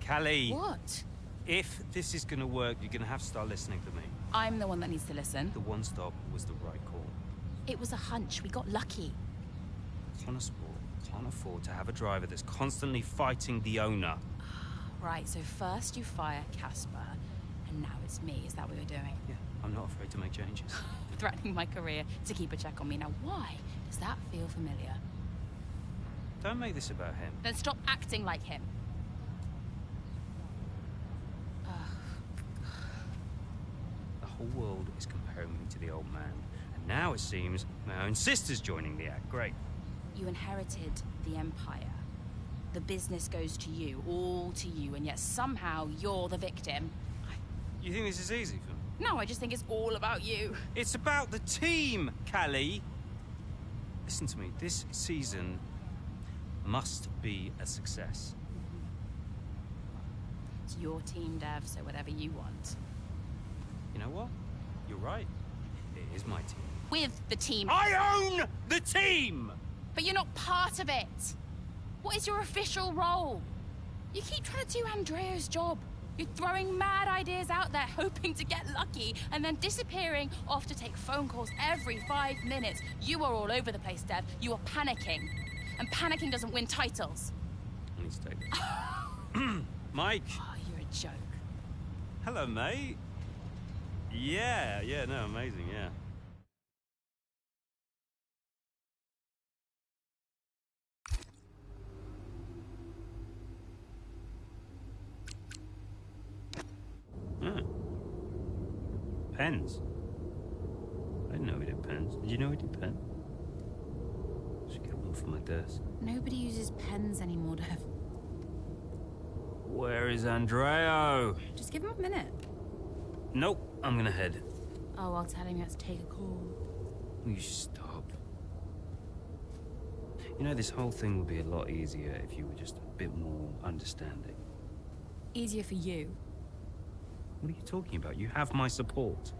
Callie. What? If this is going to work, you're going to have to start listening to me. I'm the one that needs to listen. The one stop was the right call. It was a hunch. We got lucky. Connosport can't afford to have a driver that's constantly fighting the owner. Right, so first you fire Casper, and now it's me. Is that what you're doing? Yeah, I'm not afraid to make changes. Threatening my career to keep a check on me. Now, why does that feel familiar? Don't make this about him. Then stop acting like him. The whole world is comparing me to the old man. And now it seems my own sister's joining the act. Great. You inherited the Empire. The business goes to you, all to you, and yet somehow you're the victim. You think this is easy for me? No, I just think it's all about you. It's about the team, Callie. Listen to me. This season must be a success. It's your team, Dev, so whatever you want. You know what? You're right. It is my team. With the team. I own the team! But you're not part of it. What is your official role? You keep trying to do Andrea's job. You're throwing mad ideas out there, hoping to get lucky, and then disappearing off to take phone calls every 5 minutes. You are all over the place, Dev. You are panicking. And panicking doesn't win titles. I need to take this. Mike! Oh, you're a joke. Hello, mate. Yeah, no, amazing, yeah. Ah. Pens. I didn't know we did pens. Did you know we did pens? Should get one for my desk. Nobody uses pens anymore, Dev. Where is Andreo? Just give him a minute. Nope, I'm gonna head. Oh, I'll tell him you have to take a call. Will you stop? You know, this whole thing would be a lot easier if you were just a bit more understanding. Easier for you. What are you talking about? You have my support.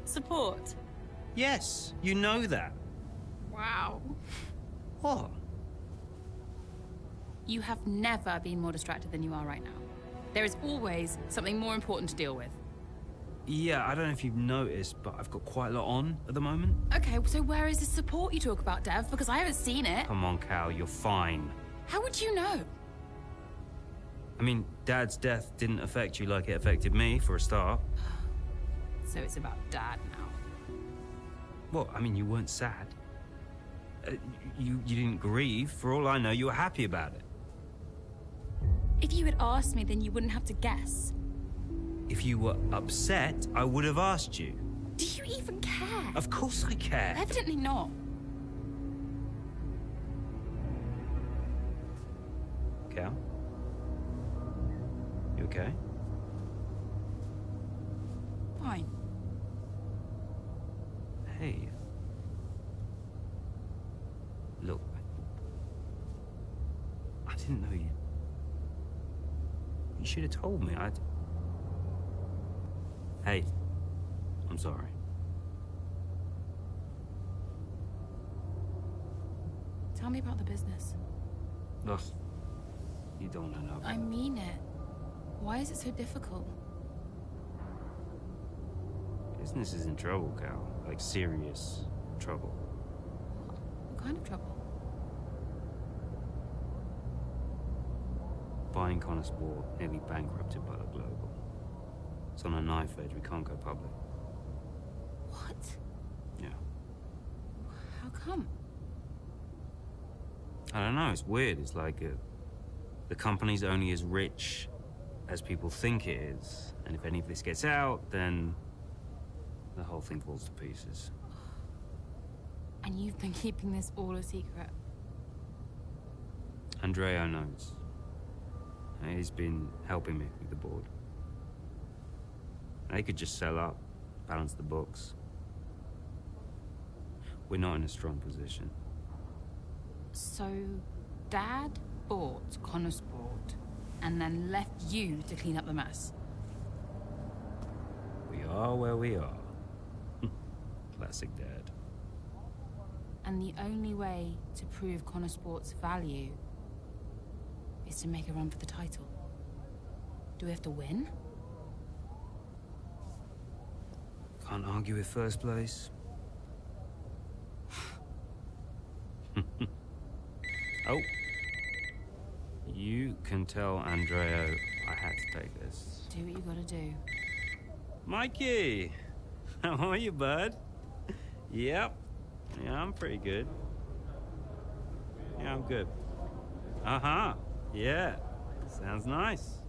Support? Yes, you know that. Wow. What? You have never been more distracted than you are right now. There is always something more important to deal with. Yeah, I don't know if you've noticed, but I've got quite a lot on at the moment. Okay, so where is the support you talk about, Dev? Because I haven't seen it. Come on, Cal, you're fine. How would you know? I mean, Dad's death didn't affect you like it affected me, for a start. So it's about Dad now. Well, I mean, you weren't sad. You didn't grieve. For all I know, you were happy about it. If you had asked me, then you wouldn't have to guess. If you were upset, I would have asked you. Do you even care? Of course I care. Evidently not. Cal? You okay? Fine. Hey. Look. I didn't know you. You should have told me. Hey. I'm sorry. Tell me about the business. Ugh. You don't want to know. I mean it. Why is it so difficult? Business is in trouble, Cal. Like, serious trouble. What kind of trouble? Buying Connor Sport nearly bankrupted Butler Global. It's on a knife edge. We can't go public. What? Yeah. How come? I don't know. It's weird. It's like the company's only as rich as people think it is. And if any of this gets out, then the whole thing falls to pieces. And you've been keeping this all a secret? Andreo knows. He's been helping me with the board. They could just sell up, balance the books. We're not in a strong position. So, Dad bought Connor Sport and then left you to clean up the mess? We are where we are. Classic Dad. And the only way to prove Connor Sport's value is to make a run for the title. Do we have to win? Can't argue with first place. Oh. You can tell Andreo I had to take this. Do what you gotta do. Mikey! How are you, bud? Yep. Yeah, I'm pretty good. Yeah, I'm good. Uh-huh. Yeah. Sounds nice.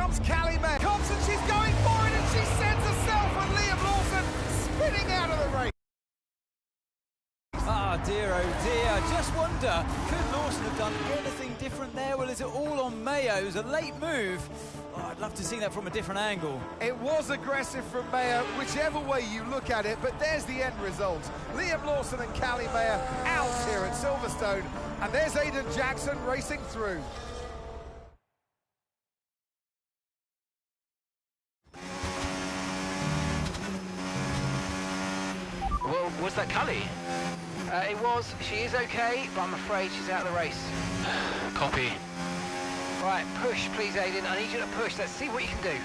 comes Callie Mayer. Thompson, she's going for it, and she sends herself with Liam Lawson spinning out of the race. Ah, dear, oh dear. Just wonder, could Lawson have done anything different there? Well, is it all on Mayo? It was a late move. Oh, I'd love to see that from a different angle. It was aggressive from Mayer, whichever way you look at it, but there's the end result. Liam Lawson and Callie Mayer out here at Silverstone, and there's Aiden Jackson racing through. Well, was that Cully? It was. She is okay, but I'm afraid she's out of the race. Copy. Right, push, please, Aiden. I need you to push. Let's see what you can do.